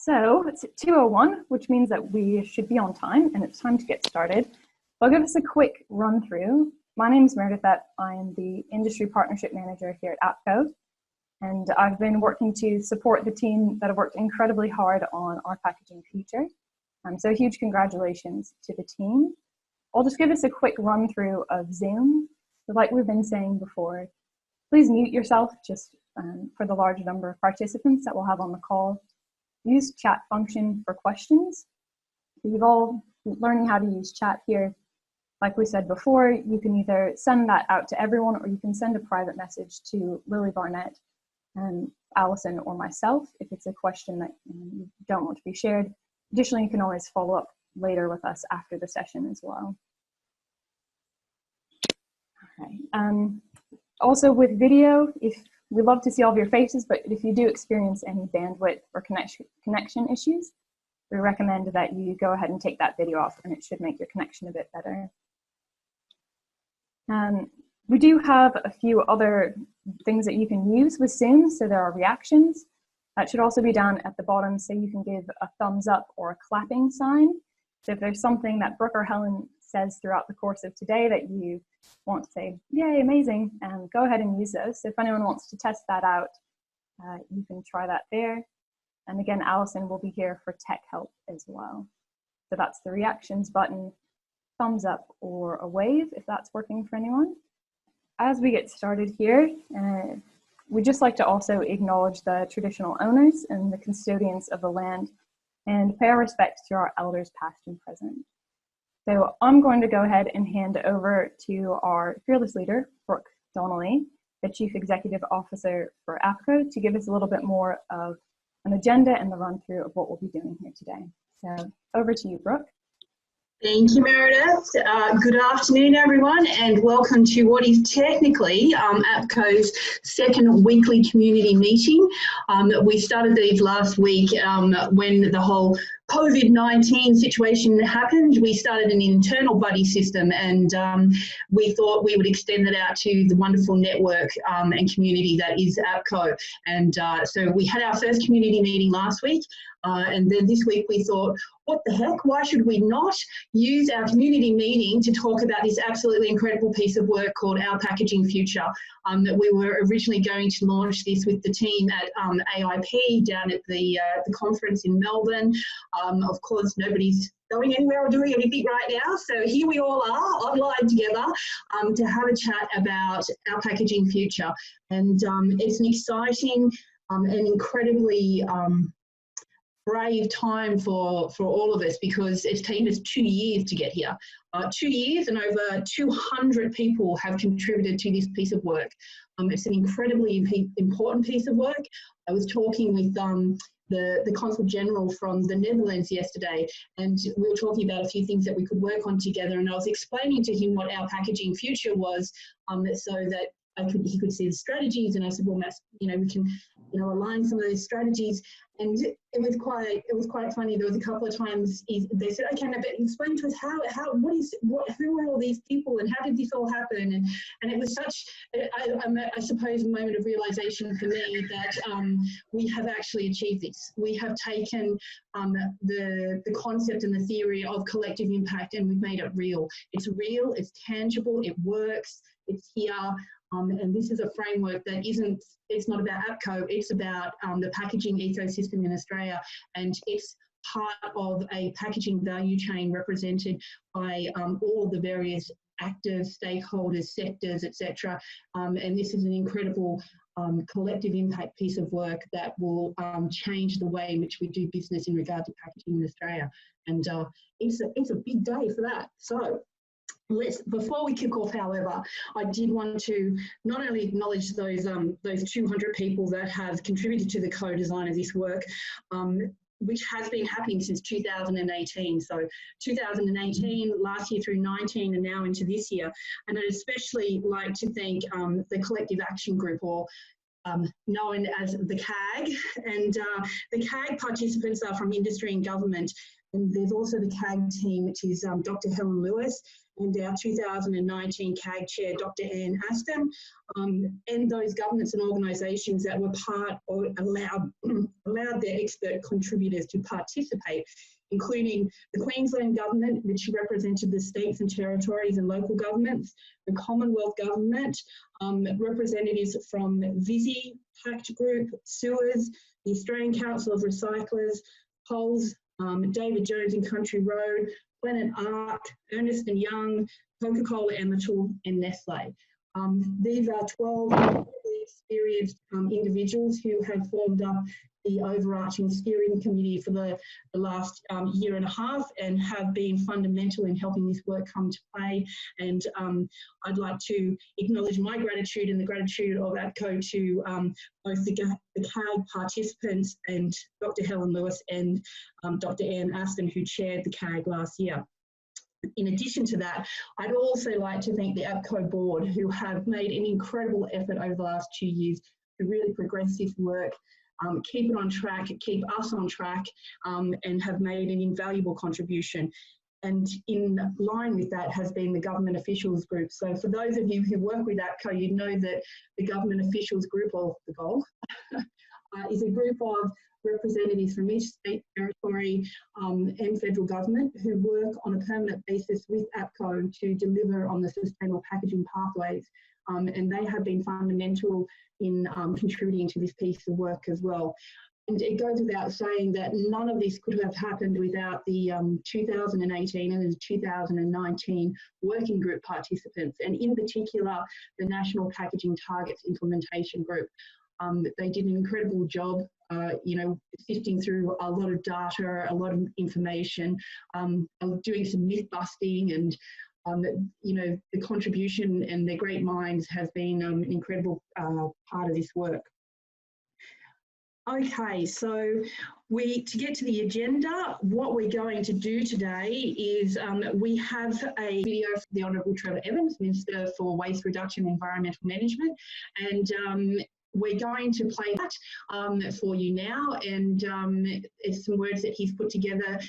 So it's 2:01, which means that we should be on time and it's time to get started. I'll give us a quick run through. My name is Meredith. I'm the Industry Partnership Manager here at Aapko, and I've been working to support the team that have worked incredibly hard on our packaging future. So huge congratulations to the team. I'll just give us a quick run through of Zoom. So like we've been saying before, please mute yourself just for the large number of participants that we'll have on the call. Use chat function for questions. You've all learning how to use chat here. Like we said before, you can either send that out to everyone or you can send a private message to Lily Barnett and Alison or myself if it's a question that you don't want to be shared. Additionally, you can always follow up later with us after the session as well. Okay. Also with video, we love to see all of your faces, but if you do experience any bandwidth or connection issues, we recommend that you go ahead and take that video off, and it should make your connection a bit better. We do have a few other things that you can use with Zoom. So there are reactions. That should also be down at the bottom, so you can give a thumbs up or a clapping sign. So if there's something that Brooke or Helen says throughout the course of today that you want to say, yay, amazing, go ahead and use those. So if anyone wants to test that out, you can try that there. And again, Alison will be here for tech help as well. So that's the reactions button, thumbs up or a wave if that's working for anyone. As we get started here, we'd just like to also acknowledge the traditional owners and the custodians of the land and pay our respects to our elders past and present. So I'm going to go ahead and hand over to our fearless leader, Brooke Donnelly, the Chief Executive Officer for Aapko, to give us a little bit more of an agenda and the run through of what we'll be doing here today. So over to you, Brooke. Thank you, Meredith. Good afternoon, everyone, and welcome to what is technically Aapko's second weekly community meeting. We started these last week when the whole COVID-19 situation happened. We started an internal buddy system, and we thought we would extend that out to the wonderful network and community that is Aapko. And so we had our first community meeting last week, and then this week we thought, what the heck, why should we not use our community meeting to talk about this absolutely incredible piece of work called Our Packaging Future, that we were originally going to launch this with the team at AIP down at the conference in Melbourne. Of course, nobody's going anywhere or doing anything right now, so here we all are online together to have a chat about Our Packaging Future. And it's an exciting and incredibly brave time for all of us, because it's taken us 2 years to get here. 2 years and over 200 people have contributed to this piece of work. It's an incredibly important piece of work. I was talking with the Consul General from the Netherlands yesterday, and we were talking about a few things that we could work on together, and I was explaining to him what Our Packaging Future was, so that he could see the strategies, and I said, well, we can align some of those strategies. And it was quite funny. There was a couple of times they said, okay, now but explain to us who are all these people and how did this all happen? And it was such, I suppose, a moment of realization for me that we have actually achieved this. We have taken the concept and the theory of collective impact, and we've made it real. It's real, it's tangible, it works, it's here. And this is a framework that it's not about Aapko, it's about the packaging ecosystem in Australia, and it's part of a packaging value chain represented by all the various active stakeholders, sectors, etc. And this is an incredible collective impact piece of work that will change the way in which we do business in regard to packaging in Australia. And it's a big day for that. So before we kick off, however, I did want to not only acknowledge those 200 people that have contributed to the co-design of this work, which has been happening since 2018. So 2018, last year through 19, and now into this year. And I'd especially like to thank the Collective Action Group, or known as the CAG. And the CAG participants are from industry and government. And there's also the CAG team, which is Dr. Helen Lewis and our 2019 CAG Chair, Dr. Anne Aston, and those governments and organisations that were part or allowed their expert contributors to participate, including the Queensland Government, which represented the states and territories and local governments, the Commonwealth Government, representatives from Visy, Pact Group, Sewers, the Australian Council of Recyclers, Coles, David Jones and Country Road, Planet Ark, Ernst & Young, Coca-Cola Amatil and Nestle. These are 12 incredibly experienced individuals who have formed up the overarching steering committee for the last year and a half and have been fundamental in helping this work come to play. And I'd like to acknowledge my gratitude and the gratitude of APCO to both the CAG participants and Dr. Helen Lewis and Dr. Anne Aston, who chaired the CAG last year. In addition to that, I'd also like to thank the APCO board, who have made an incredible effort over the last 2 years to really progress this work, keep it on track, keep us on track, and have made an invaluable contribution. And in line with that has been the government officials group. So for those of you who work with APCO, you know that the government officials group, or the GOL, is a group of representatives from each state, territory and federal government who work on a permanent basis with APCO to deliver on the sustainable packaging pathways. And they have been fundamental in contributing to this piece of work as well. And it goes without saying that none of this could have happened without the 2018 and the 2019 working group participants, and in particular, the National Packaging Targets Implementation Group. They did an incredible job, sifting through a lot of data, a lot of information, doing some myth busting, and the contribution and their great minds has been an incredible part of this work. Okay, so to get to the agenda, what we're going to do today is we have a video from the Honourable Trevor Evans, Minister for Waste Reduction and Environmental Management, and we're going to play that for you now, and it's some words that he's put together.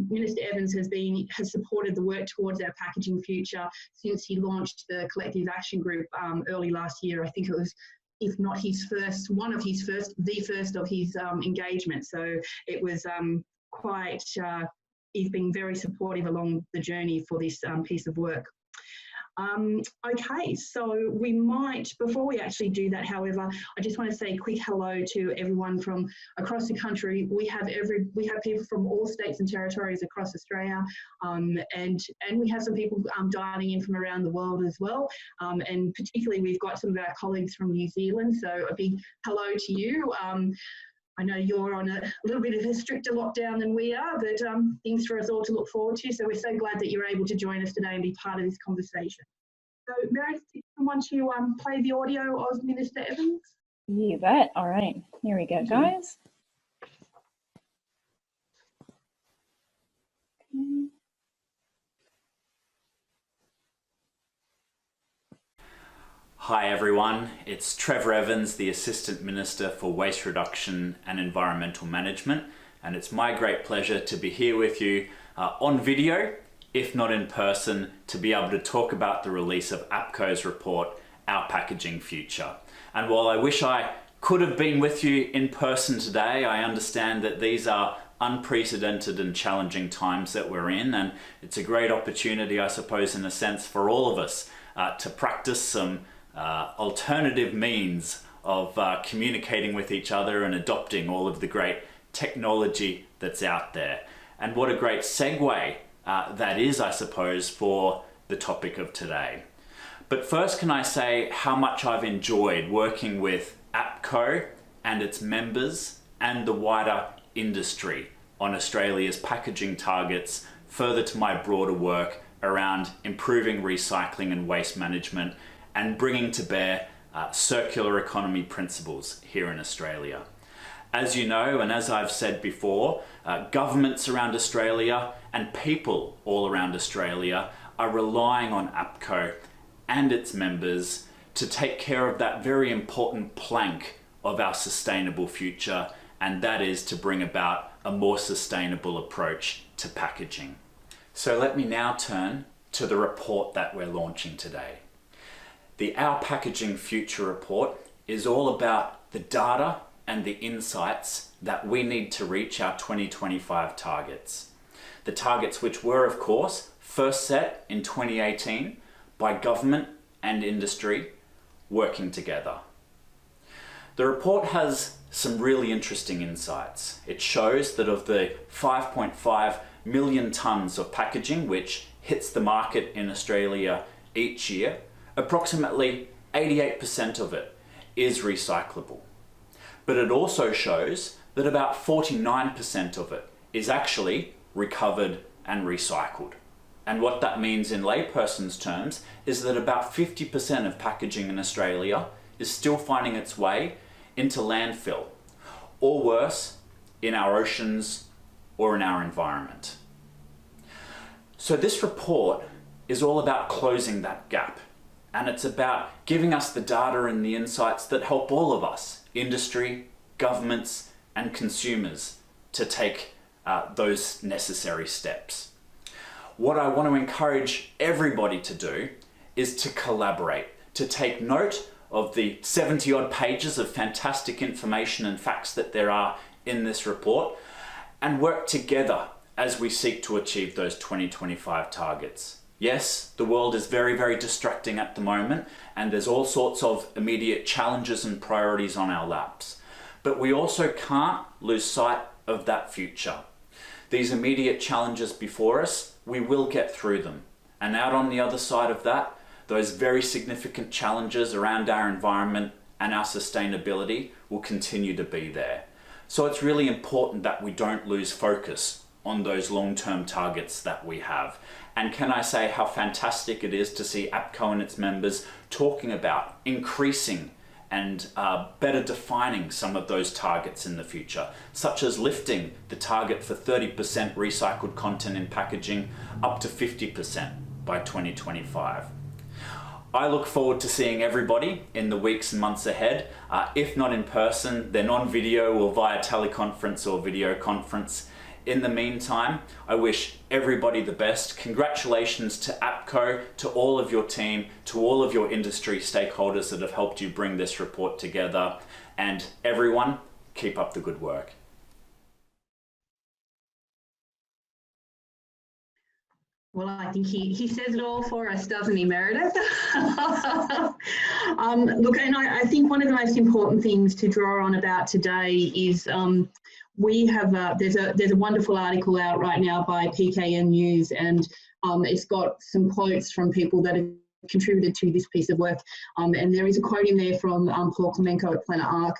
Minister Evans has supported the work towards our packaging future since he launched the Collective Action Group early last year. I think it was, if not his first, the first of his engagements. So it was he's been very supportive along the journey for this piece of work. Okay, so we might, before we actually do that, however, I just want to say a quick hello to everyone from across the country. We have people from all states and territories across Australia, and we have some people dialing in from around the world as well. And particularly, we've got some of our colleagues from New Zealand. So a big hello to you. I know you're on a little bit of a stricter lockdown than we are, but things for us all to look forward to. So we're so glad that you're able to join us today and be part of this conversation. So Meredith, do you want to play the audio of Minister Evans? You bet. All right, here we go, guys. Okay. Hi everyone, it's Trevor Evans, the Assistant Minister for Waste Reduction and Environmental Management, and it's my great pleasure to be here with you on video, if not in person, to be able to talk about the release of APCO's report, Our Packaging Future. And while I wish I could have been with you in person today, I understand that these are unprecedented and challenging times that we're in, and it's a great opportunity, I suppose, in a sense, for all of us to practice some alternative means of communicating with each other and adopting all of the great technology that's out there. And what a great segue that is, I suppose, for the topic of today. But first, can I say how much I've enjoyed working with APCO and its members and the wider industry on Australia's packaging targets, further to my broader work around improving recycling and waste management and bringing to bear circular economy principles here in Australia. As you know, and as I've said before, governments around Australia and people all around Australia are relying on APCO and its members to take care of that very important plank of our sustainable future, and that is to bring about a more sustainable approach to packaging. So let me now turn to the report that we're launching today. The Our Packaging Future report is all about the data and the insights that we need to reach our 2025 targets. The targets which were, of course, first set in 2018 by government and industry working together. The report has some really interesting insights. It shows that of the 5.5 million tonnes of packaging which hits the market in Australia each year, approximately 88% of it is recyclable. But it also shows that about 49% of it is actually recovered and recycled. And what that means in layperson's terms is that about 50% of packaging in Australia is still finding its way into landfill, or worse, in our oceans or in our environment. So this report is all about closing that gap, and it's about giving us the data and the insights that help all of us, industry, governments, and consumers, to take those necessary steps. What I want to encourage everybody to do is to collaborate, to take note of the 70 odd pages of fantastic information and facts that there are in this report, and work together as we seek to achieve those 2025 targets. Yes, the world is very, very distracting at the moment, and there's all sorts of immediate challenges and priorities on our laps. But we also can't lose sight of that future. These immediate challenges before us, we will get through them. And out on the other side of that, those very significant challenges around our environment and our sustainability will continue to be there. So it's really important that we don't lose focus on those long-term targets that we have. And can I say how fantastic it is to see APCO and its members talking about increasing and better defining some of those targets in the future, such as lifting the target for 30% recycled content in packaging up to 50% by 2025. I look forward to seeing everybody in the weeks and months ahead, if not in person, then on video or via teleconference or video conference. In the meantime, I wish everybody the best. Congratulations to APCO, to all of your team, to all of your industry stakeholders that have helped you bring this report together, and everyone, keep up the good work. Well, I think he says it all for us, doesn't he, Meredith? Look, and I think one of the most important things to draw on about today is we have there's a wonderful article out right now by PKN News, and it's got some quotes from people that have contributed to this piece of work, and there is a quote in there from Paul Klemenko at Planet Arc.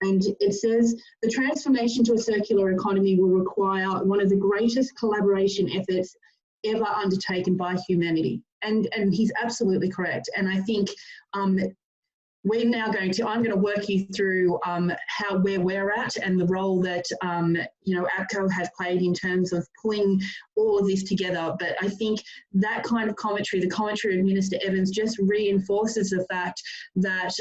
And it says, the transformation to a circular economy will require one of the greatest collaboration efforts ever undertaken by humanity. And he's absolutely correct. And I think we're now I'm going to work you through where we're at and the role that APCO has played in terms of pulling all of this together. But I think that kind of commentary, the commentary of Minister Evans, just reinforces the fact that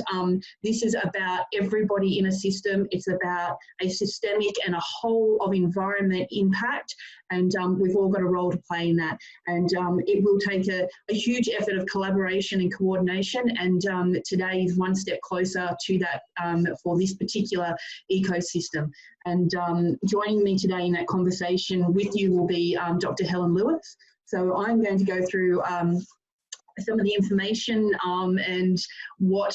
this is about everybody in a system. It's about a systemic and a whole of environment impact, and we've all got a role to play in that. And it will take a huge effort of collaboration and coordination, and today is one step closer to that for this particular ecosystem. And joining me today in that conversation with you will be Dr. Helen Lewis. So I'm going to go through some of the information and what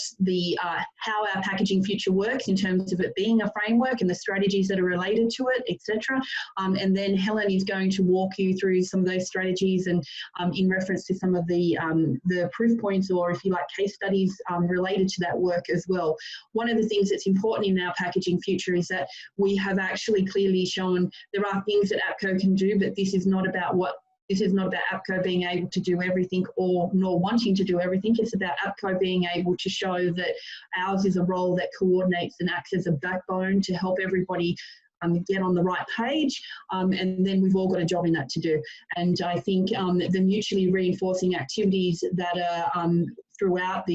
how our packaging future works in terms of it being a framework and the strategies that are related to it, etc. And then Helen is going to walk you through some of those strategies and in reference to some of the proof points, or if you like, case studies related to that work as well. One of the things that's important in our packaging future is that we have actually clearly shown there are things that APCO can do, but this is not about APCO being able to do everything nor wanting to do everything. It's about APCO being able to show that ours is a role that coordinates and acts as a backbone to help everybody get on the right page, and then we've all got a job in that to do. And I think the mutually reinforcing activities that are throughout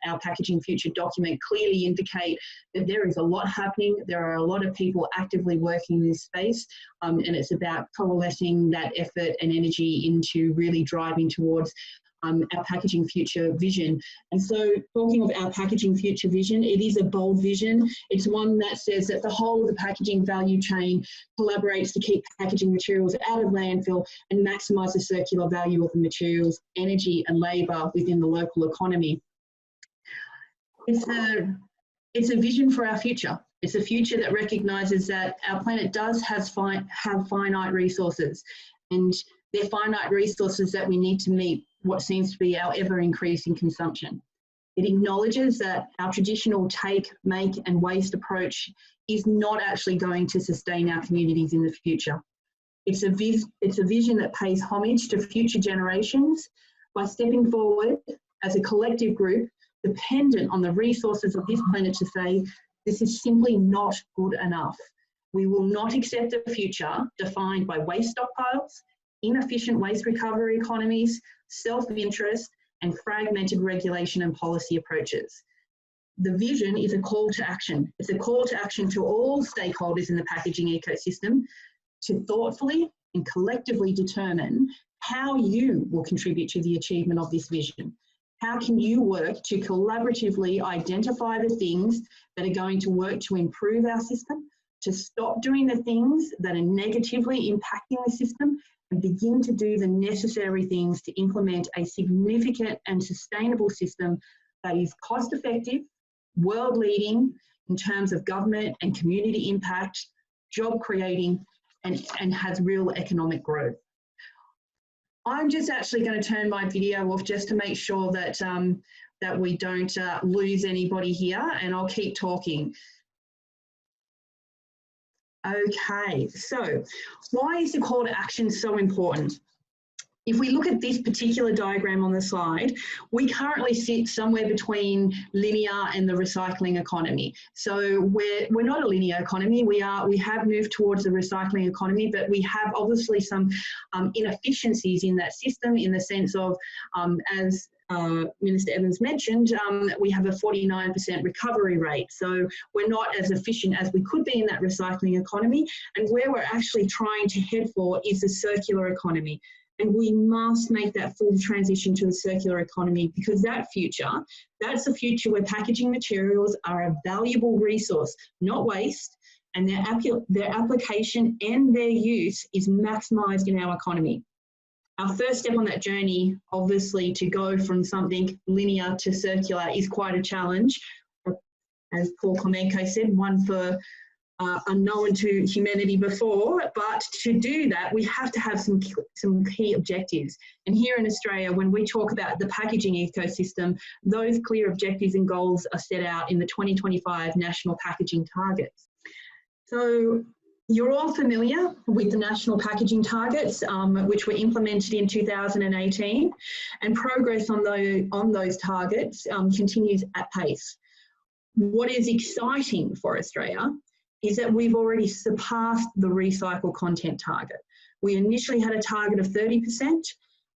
our Packaging Future document clearly indicate that there is a lot happening. There are a lot of people actively working in this space, and it's about coalescing that effort and energy into really driving towards our Packaging Future vision. And so, talking of our Packaging Future vision, it is a bold vision. It's one that says that the whole of the packaging value chain collaborates to keep packaging materials out of landfill and maximise the circular value of the materials, energy and labour within the local economy. It's a vision for our future. It's a future that recognises that our planet does have finite resources, and they're finite resources that we need to meet what seems to be our ever-increasing consumption. It acknowledges that our traditional take, make and waste approach is not actually going to sustain our communities in the future. It's a vision that pays homage to future generations by stepping forward as a collective group dependent on the resources of this planet to say, this is simply not good enough. We will not accept a future defined by waste stockpiles, inefficient waste recovery economies, self-interest and fragmented regulation and policy approaches. The vision is a call to action. It's a call to action to all stakeholders in the packaging ecosystem to thoughtfully and collectively determine how you will contribute to the achievement of this vision. How can you work to collaboratively identify the things that are going to work to improve our system, to stop doing the things that are negatively impacting the system, and begin to do the necessary things to implement a significant and sustainable system that is cost effective, world leading in terms of government and community impact, job creating, and has real economic growth. I'm just actually going to turn my video off just to make sure that, that we don't lose anybody here, and I'll keep talking. Okay, so why is the call to action so important? If we look at this particular diagram on the slide, we currently sit somewhere between linear and the recycling economy. So we're not a linear economy. We have moved towards the recycling economy, but we have obviously some inefficiencies in that system, in the sense of, as Minister Evans mentioned, we have a 49% recovery rate. So we're not as efficient as we could be in that recycling economy. And where we're actually trying to head for is the circular economy. And we must make that full transition to a circular economy, because that's a future where packaging materials are a valuable resource, not waste, and their application and their use is maximised in our economy. Our first step on that journey, obviously, to go from something linear to circular is quite a challenge. As Paul Klemenko said, one for unknown to humanity before, but to do that, we have to have some key objectives. And here in Australia, when we talk about the packaging ecosystem, those clear objectives and goals are set out in the 2025 National Packaging Targets. So you're all familiar with the National Packaging Targets, which were implemented in 2018, and progress on those targets continues at pace. What is exciting for Australia is that we've already surpassed the recycled content target. We initially had a target of 30%,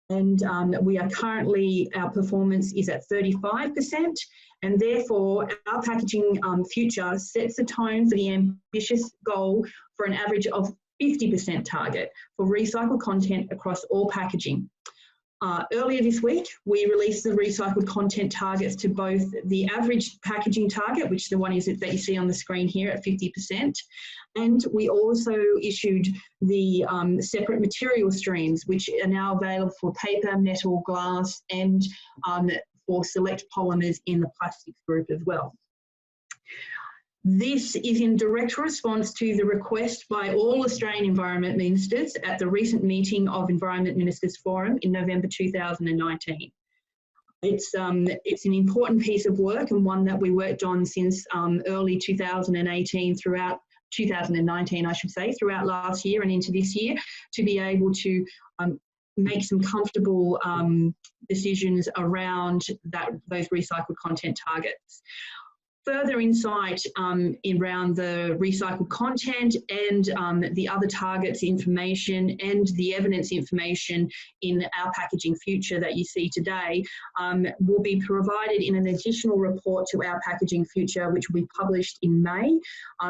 and our performance is at 35%, and therefore our packaging future sets the tone for the ambitious goal for an average of 50% target for recycled content across all packaging. Earlier this week, we released the recycled content targets to both the average packaging target, which the one is that you see on the screen here at 50%, and we also issued the separate material streams, which are now available for paper, metal, glass, and for select polymers in the plastics group as well. This is in direct response to the request by all Australian Environment Ministers at the recent meeting of Environment Ministers Forum in November 2019. It's an important piece of work, and one that we worked on since early 2018 throughout 2019, I should say, throughout last year and into this year, to be able to make some comfortable decisions around those recycled content targets. further insight around the recycled content and the other targets information and the evidence information in our packaging future that you see today will be provided in an additional report to our packaging future, which will be published in May.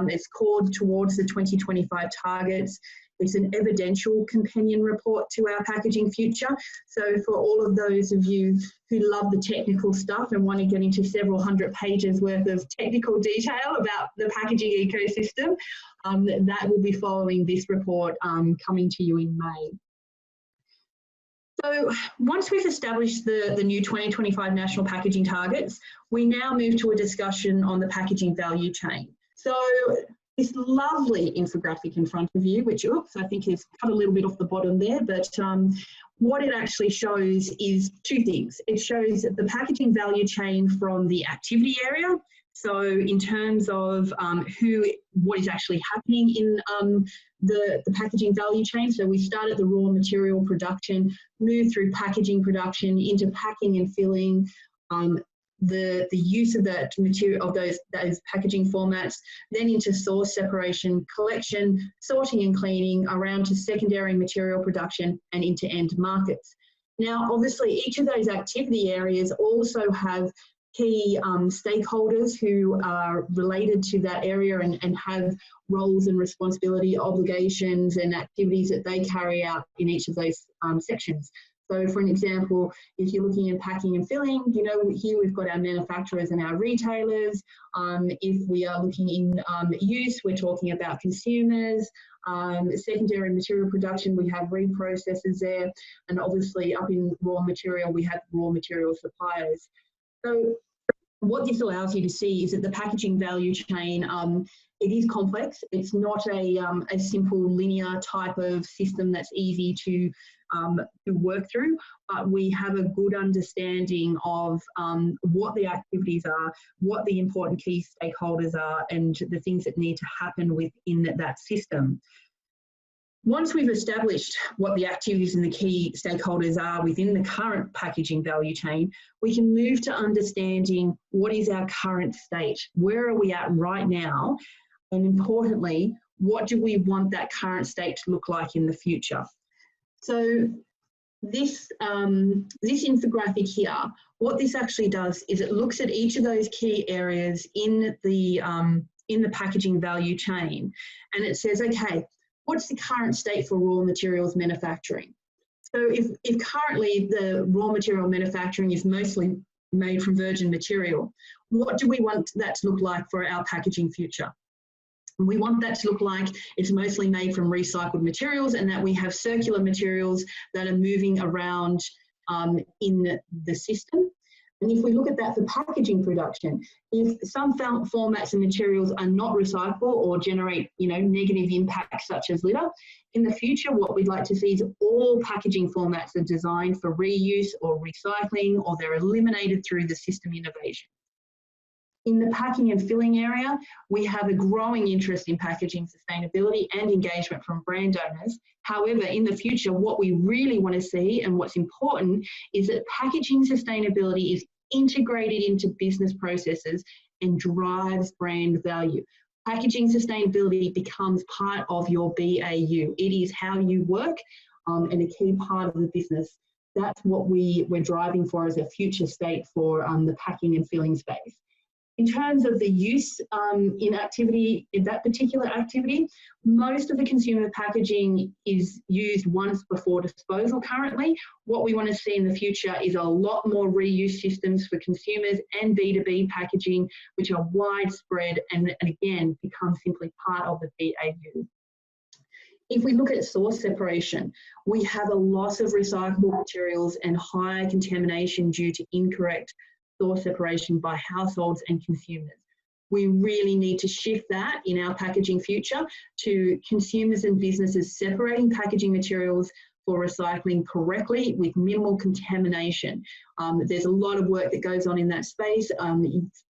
It's called Towards the 2025 Targets. It's an evidential companion report to our packaging future. So for all of those of you who love the technical stuff and want to get into several hundred pages worth of technical detail about the packaging ecosystem, that will be following this report coming to you in May. So once we've established the new 2025 national packaging targets, we now move to a discussion on the packaging value chain. So this lovely infographic in front of you, which, oops, I think is cut a little bit off the bottom there, but what it actually shows is two things. It shows the packaging value chain from the activity area. So in terms of what is actually happening in the packaging value chain. So we start at the raw material production, move through packaging production into packing and filling, the use of that material, of those packaging formats, then into source separation, collection, sorting and cleaning, around to secondary material production and into end markets. Now, obviously, each of those activity areas also have key stakeholders who are related to that area and have roles and responsibility, obligations and activities that they carry out in each of those sections. So for an example, if you're looking at packing and filling, you know, here we've got our manufacturers and our retailers. If we are looking in use, we're talking about consumers. Secondary material production, we have reprocessors there. And obviously up in raw material, we have raw material suppliers. So what this allows you to see is that the packaging value chain, it is complex. It's not a simple linear type of system that's easy to work through, but we have a good understanding of what the activities are, what the important key stakeholders are, and the things that need to happen within that system. Once we've established what the activities and the key stakeholders are within the current packaging value chain, we can move to understanding what is our current state, where are we at right now, and importantly, what do we want that current state to look like in the future. So this infographic here, what this actually does is it looks at each of those key areas in the packaging value chain, and it says, okay, what's the current state for raw materials manufacturing? So if currently the raw material manufacturing is mostly made from virgin material, what do we want that to look like for our packaging future? We want that to look like it's mostly made from recycled materials and that we have circular materials that are moving around in the system. And if we look at that for packaging production, if some formats and materials are not recyclable or generate, you know, negative impacts such as litter, in the future what we'd like to see is all packaging formats are designed for reuse or recycling, or they're eliminated through the system innovation. In the packing and filling area, we have a growing interest in packaging sustainability and engagement from brand owners. However, in the future, what we really want to see and what's important is that packaging sustainability is integrated into business processes and drives brand value. Packaging sustainability becomes part of your BAU. It is how you work and a key part of the business. That's what we're driving for as a future state for the packing and filling space. In terms of the use in that particular activity, most of the consumer packaging is used once before disposal currently. What we want to see in the future is a lot more reuse systems for consumers and B2B packaging, which are widespread and again, become simply part of the BAU. If we look at source separation, we have a loss of recyclable materials and higher contamination due to incorrect source separation by households and consumers. We really need to shift that in our packaging future to consumers and businesses separating packaging materials for recycling correctly with minimal contamination. There's a lot of work that goes on in that space.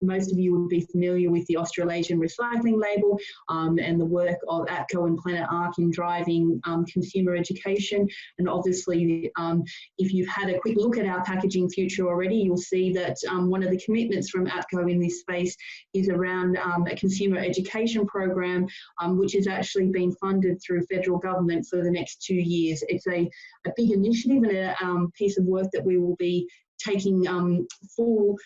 Most of you would be familiar with the Australasian recycling label and the work of APCO and Planet Ark in driving consumer education. And obviously, if you've had a quick look at our packaging future already, you'll see that one of the commitments from APCO in this space is around a consumer education program, which has actually been funded through federal government for the next 2 years. It's a big initiative and a piece of work that we will be taking full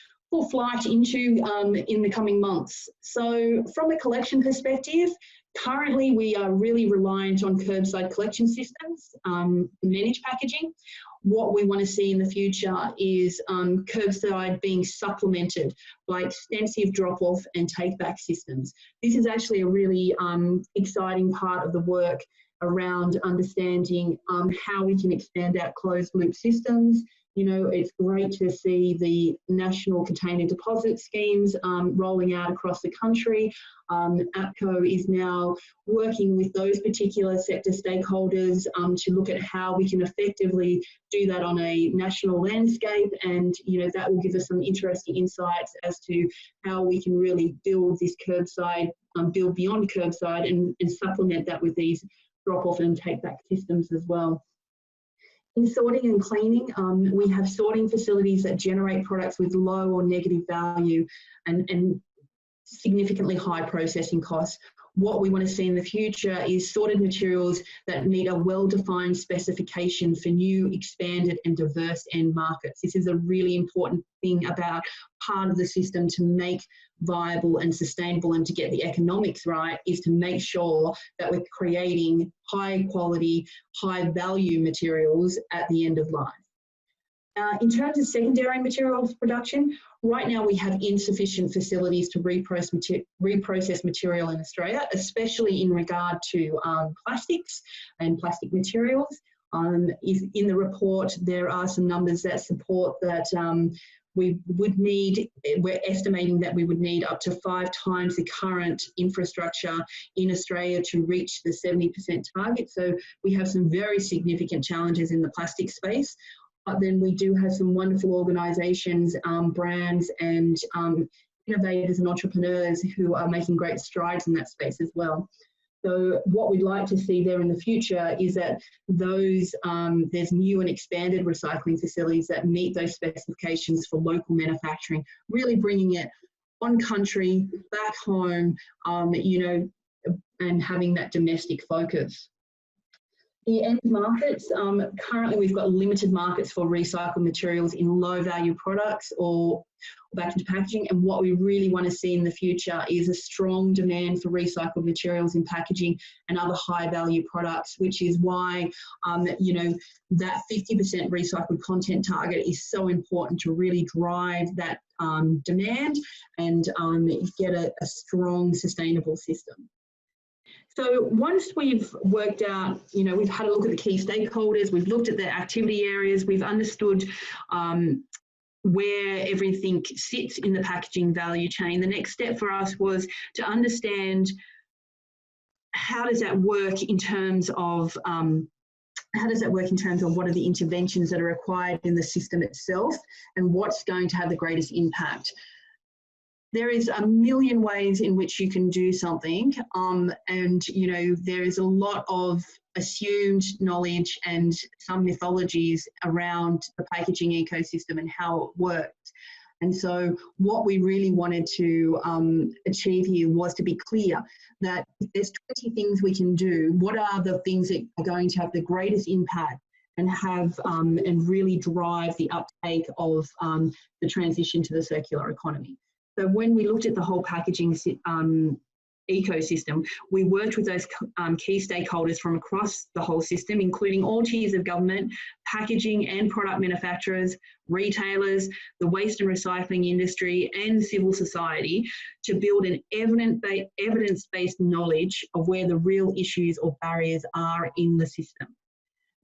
flight into in the coming months. So from a collection perspective, currently we are really reliant on curbside collection systems, managed packaging. What we want to see in the future is curbside being supplemented by extensive drop-off and take-back systems. This is actually a really exciting part of the work around understanding how we can expand out closed-loop systems. You know, it's great to see the national container deposit schemes rolling out across the country. APCO is now working with those particular sector stakeholders to look at how we can effectively do that on a national landscape, and you know that will give us some interesting insights as to how we can really build this curbside, build beyond curbside, and supplement that with these drop-off and take-back systems as well. In sorting and cleaning, we have sorting facilities that generate products with low or negative value and significantly high processing costs. What we want to see in the future is sorted materials that meet a well-defined specification for new, expanded and diverse end markets. This is a really important thing about part of the system to make viable and sustainable and to get the economics right, is to make sure that we're creating high quality, high value materials at the end of life. In terms of secondary materials production, right now we have insufficient facilities to reprocess material in Australia, especially in regard to plastics and plastic materials. In the report, there are some numbers that support that we're estimating that we would need up to 5 times the current infrastructure in Australia to reach the 70% target. So we have some very significant challenges in the plastic space. But then we do have some wonderful organisations, brands and innovators and entrepreneurs who are making great strides in that space as well. So what we'd like to see there in the future is that those there's new and expanded recycling facilities that meet those specifications for local manufacturing, really bringing it on country, back home, you know, and having that domestic focus. The end markets, currently we've got limited markets for recycled materials in low value products or back into packaging, and what we really want to see in the future is a strong demand for recycled materials in packaging and other high value products, which is why you know, that 50% recycled content target is so important to really drive that demand and get a strong sustainable system. So once we've worked out, you know, we've had a look at the key stakeholders, we've looked at the activity areas, we've understood where everything sits in the packaging value chain. The next step for us was to understand how does that work in terms of what are the interventions that are required in the system itself and what's going to have the greatest impact. There is a million ways in which you can do something, and you know there is a lot of assumed knowledge and some mythologies around the packaging ecosystem and how it works. And so what we really wanted to achieve here was to be clear that if there's 20 things we can do, what are the things that are going to have the greatest impact and have and really drive the uptake of the transition to the circular economy. So when we looked at the whole packaging ecosystem, we worked with those key stakeholders from across the whole system, including all tiers of government, packaging and product manufacturers, retailers, the waste and recycling industry and civil society to build an evidence-based knowledge of where the real issues or barriers are in the system.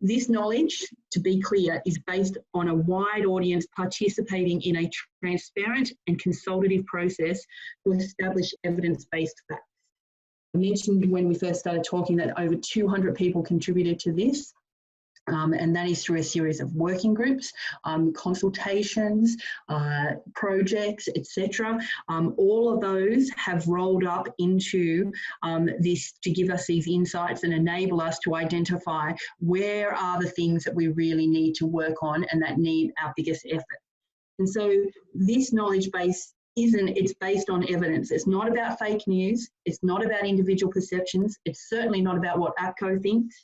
This knowledge, to be clear, is based on a wide audience participating in a transparent and consultative process to establish evidence-based facts. I mentioned when we first started talking that over 200 people contributed to this. And that is through a series of working groups, consultations, projects, etc. All of those have rolled up into this to give us these insights and enable us to identify where are the things that we really need to work on and that need our biggest effort. And so this knowledge base it's based on evidence. It's not about fake news. It's not about individual perceptions. It's certainly not about what APCO thinks.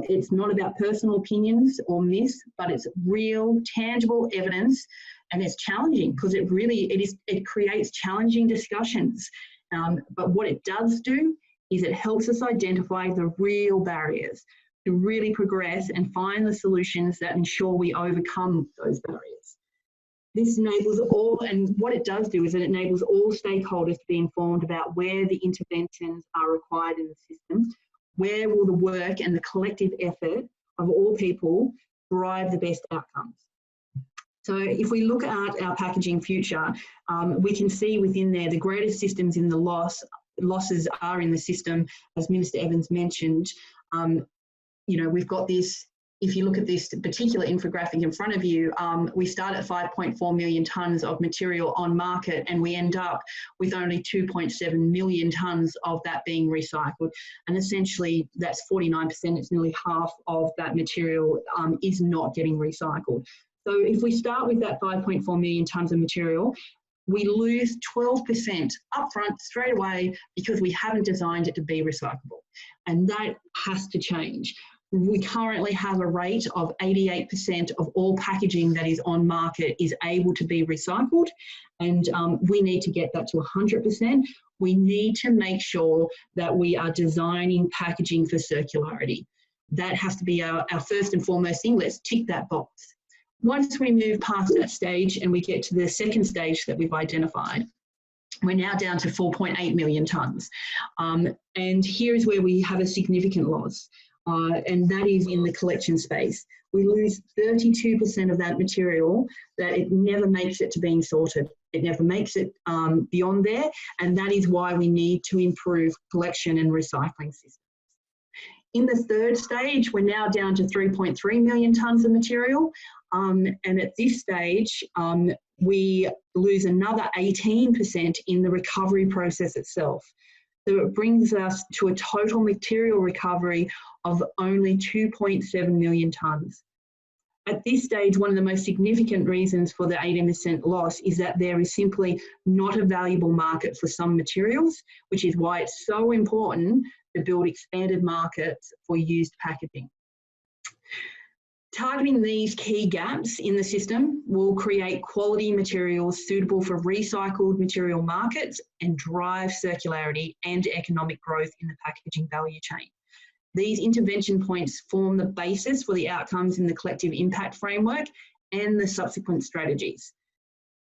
It's not about personal opinions or myths, but it's real, tangible evidence, and it's challenging because it creates challenging discussions. But what it does do is it helps us identify the real barriers to really progress and find the solutions that ensure we overcome those barriers. This enables and what it does do is it enables all stakeholders to be informed about where the interventions are required in the system. Where will the work and the collective effort of all people drive the best outcomes? So if we look at our packaging future, we can see within there the greatest systems in the losses are in the system, as Minister Evans mentioned. We've got this. If you look at this particular infographic in front of you, we start at 5.4 million tonnes of material on market and we end up with only 2.7 million tonnes of that being recycled. And essentially that's 49%, it's nearly half of that material is not getting recycled. So if we start with that 5.4 million tonnes of material, we lose 12% upfront straight away because we haven't designed it to be recyclable. And that has to change. We currently have a rate of 88% of all packaging that is on market is able to be recycled, and we need to get that to 100%. We need to make sure that we are designing packaging for circularity. That has to be our first and foremost thing. Let's tick that box. Once we move past that stage and we get to the second stage that we've identified, we're now down to 4.8 million tonnes. And here is where we have a significant loss. And that is in the collection space. We lose 32% of that material that it never makes it to being sorted. It never makes it beyond there, and that is why we need to improve collection and recycling systems. In the third stage, we're now down to 3.3 million tonnes of material, and at this stage, we lose another 18% in the recovery process itself. So it brings us to a total material recovery of only 2.7 million tonnes. At this stage, one of the most significant reasons for the 18% loss is that there is simply not a valuable market for some materials, which is why it's so important to build expanded markets for used packaging. Targeting these key gaps in the system will create quality materials suitable for recycled material markets and drive circularity and economic growth in the packaging value chain. These intervention points form the basis for the outcomes in the collective impact framework and the subsequent strategies.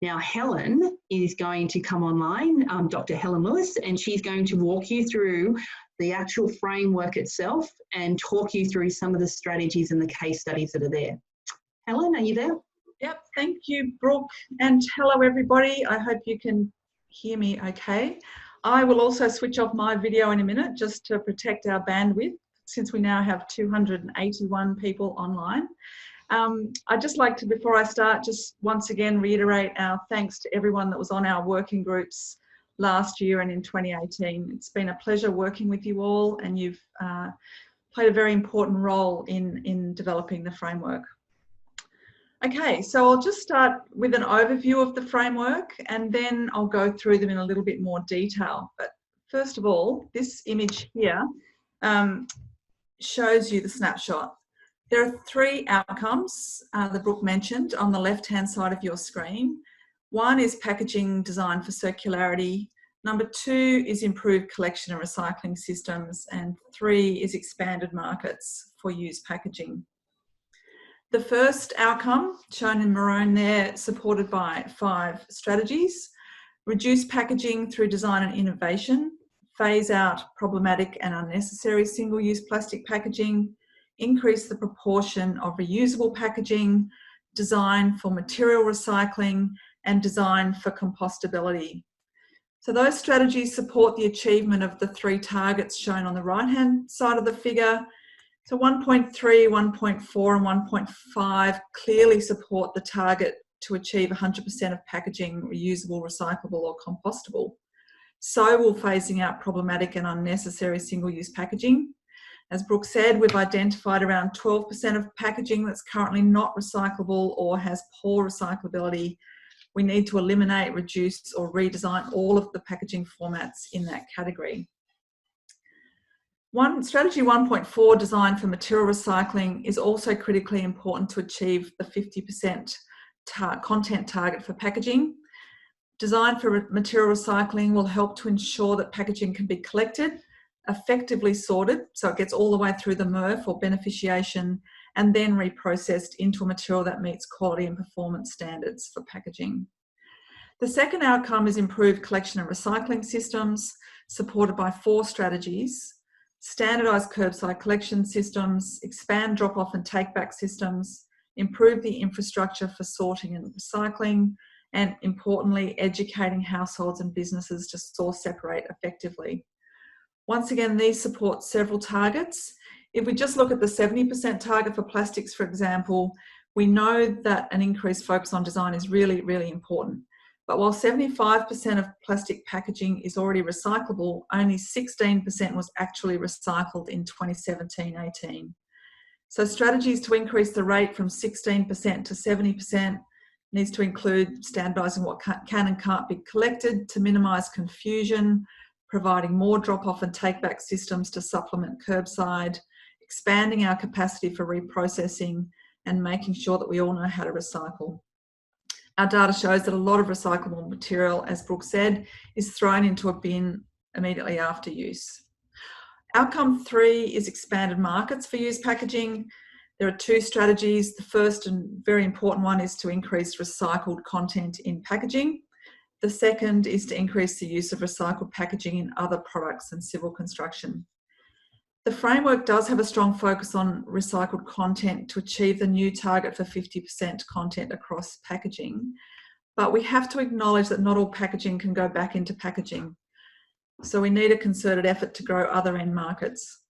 Now, Helen is going to come online, Dr. Helen Lewis, and she's going to walk you through the actual framework itself and talk you through some of the strategies and the case studies that are there. Helen, are you there? Yep, thank you, Brooke, and hello everybody. I hope you can hear me okay. I will also switch off my video in a minute just to protect our bandwidth since we now have 281 people online. I'd just like to, before I start, just once again reiterate our thanks to everyone that was on our working groups last year and in 2018. It's been a pleasure working with you all, and you've played a very important role in developing the framework. Okay, so I'll just start with an overview of the framework and then I'll go through them in a little bit more detail. But first of all, this image here shows you the snapshot. There are three outcomes that Brooke mentioned on the left-hand side of your screen. One is packaging designed for circularity. Number two is improved collection and recycling systems. And three is expanded markets for used packaging. The first outcome, shown in maroon there, supported by 5 strategies: reduce packaging through design and innovation, phase out problematic and unnecessary single-use plastic packaging, increase the proportion of reusable packaging, design for material recycling, and design for compostability. So those strategies support the achievement of the 3 targets shown on the right-hand side of the figure: So 1.3, 1.4 and 1.5 clearly support the target to achieve 100% of packaging reusable, recyclable or compostable. So will phasing out problematic and unnecessary single-use packaging. As Brooke said, we've identified around 12% of packaging that's currently not recyclable or has poor recyclability. We need to eliminate, reduce or redesign all of the packaging formats in that category. Strategy 1.4, design for material recycling, is also critically important to achieve the 50% content target for packaging. Design for material recycling will help to ensure that packaging can be collected, effectively sorted, so it gets all the way through the MRF or beneficiation, and then reprocessed into a material that meets quality and performance standards for packaging. The second outcome is improved collection and recycling systems, supported by 4 strategies: standardised curbside collection systems, expand drop-off and take-back systems, improve the infrastructure for sorting and recycling, and importantly, educating households and businesses to source separate effectively. Once again, these support several targets. If we just look at the 70% target for plastics, for example, we know that an increased focus on design is really, really important. But while 75% of plastic packaging is already recyclable, only 16% was actually recycled in 2017-18. So strategies to increase the rate from 16% to 70% needs to include standardising what can and can't be collected to minimise confusion, providing more drop-off and take-back systems to supplement curbside, expanding our capacity for reprocessing, and making sure that we all know how to recycle. Our data shows that a lot of recyclable material, as Brooke said, is thrown into a bin immediately after use. Outcome 3 is expanded markets for used packaging. There are 2 strategies. The first and very important one is to increase recycled content in packaging. The second is to increase the use of recycled packaging in other products and civil construction. The framework does have a strong focus on recycled content to achieve the new target for 50% content across packaging, but we have to acknowledge that not all packaging can go back into packaging. So we need a concerted effort to grow other end markets.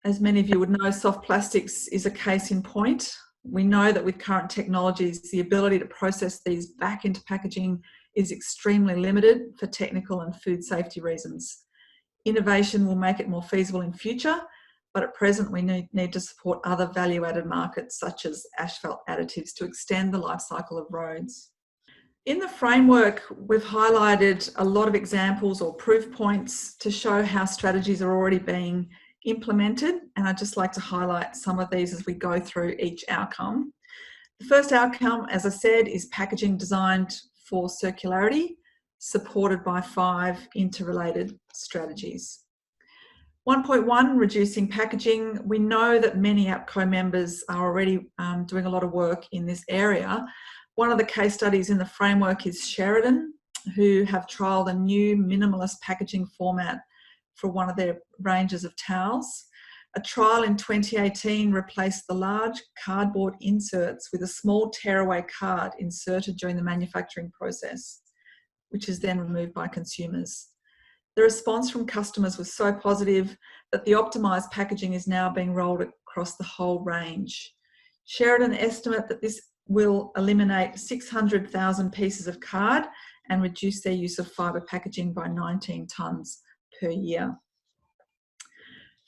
As many of you would know, soft plastics is a case in point. We know that with current technologies, the ability to process these back into packaging is extremely limited for technical and food safety reasons. Innovation will make it more feasible in future, but at present we need to support other value-added markets such as asphalt additives to extend the life cycle of roads. In the framework, we've highlighted a lot of examples or proof points to show how strategies are already being implemented, and I'd just like to highlight some of these as we go through each outcome. The first outcome, as I said, is packaging designed for circularity, supported by 5 interrelated strategies. 1.1, reducing packaging. We know that many APCO members are already doing a lot of work in this area. One of the case studies in the framework is Sheridan, who have trialled a new minimalist packaging format for one of their ranges of towels. A trial in 2018 replaced the large cardboard inserts with a small tearaway card inserted during the manufacturing process, which is then removed by consumers. The response from customers was so positive that the optimised packaging is now being rolled across the whole range. Sheridan estimate that this will eliminate 600,000 pieces of card and reduce their use of fibre packaging by 19 tonnes per year.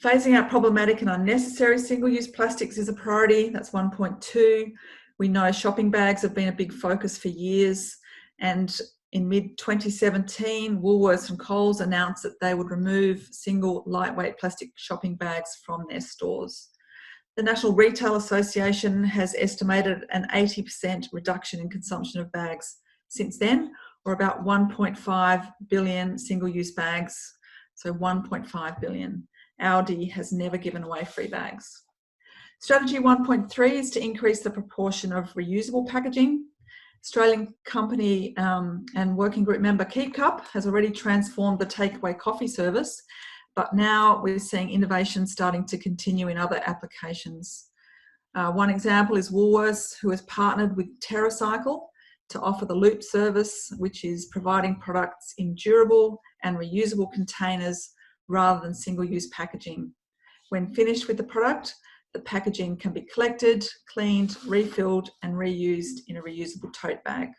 Phasing out problematic and unnecessary single-use plastics is a priority. That's 1.2. We know shopping bags have been a big focus for years, and in mid-2017, Woolworths and Coles announced that they would remove single lightweight plastic shopping bags from their stores. The National Retail Association has estimated an 80% reduction in consumption of bags since then, or about 1.5 billion single-use bags, so 1.5 billion. Aldi has never given away free bags. Strategy 1.3 is to increase the proportion of reusable packaging. Australian company and working group member Keep Cup has already transformed the takeaway coffee service, but now we're seeing innovation starting to continue in other applications. One example is Woolworths, who has partnered with TerraCycle to offer the Loop service, which is providing products in durable and reusable containers rather than single-use packaging. When finished with the product, the packaging can be collected, cleaned, refilled and reused in a reusable tote bag.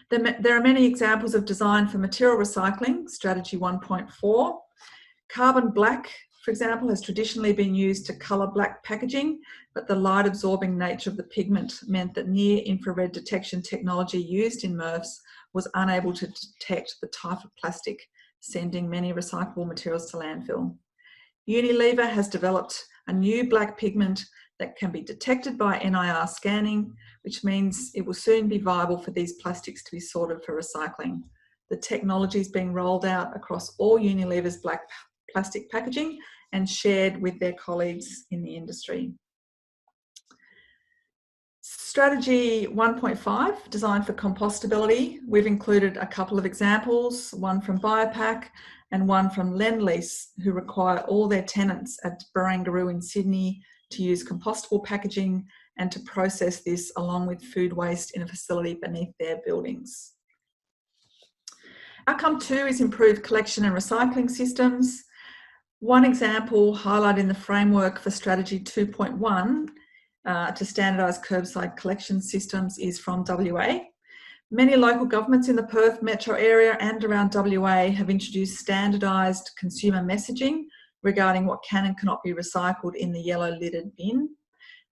There are many examples of design for material recycling, strategy 1.4. Carbon black, for example, has traditionally been used to colour black packaging, but the light absorbing nature of the pigment meant that near infrared detection technology used in MRFs was unable to detect the type of plastic, sending many recyclable materials to landfill. Unilever has developed a new black pigment that can be detected by NIR scanning, which means it will soon be viable for these plastics to be sorted for recycling. The technology is being rolled out across all Unilever's black plastic packaging and shared with their colleagues in the industry. Strategy 1.5, design for compostability. We've included a couple of examples, one from Biopack and one from Lendlease, who require all their tenants at Barangaroo in Sydney to use compostable packaging and to process this along with food waste in a facility beneath their buildings. Outcome 2 is improved collection and recycling systems. One example highlighted in the framework for strategy 2.1 to standardise curbside collection systems is from WA. Many local governments in the Perth metro area and around WA have introduced standardised consumer messaging regarding what can and cannot be recycled in the yellow lidded bin.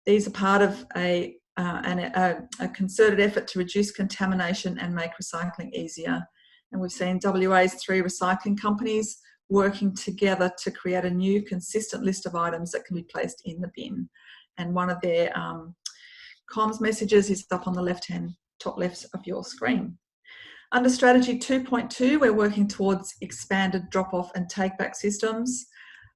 These are part of a concerted effort to reduce contamination and make recycling easier. And we've seen WA's 3 recycling companies working together to create a new consistent list of items that can be placed in the bin. And one of their comms messages is up on the top left of your screen. Under strategy 2.2, we're working towards expanded drop-off and take-back systems.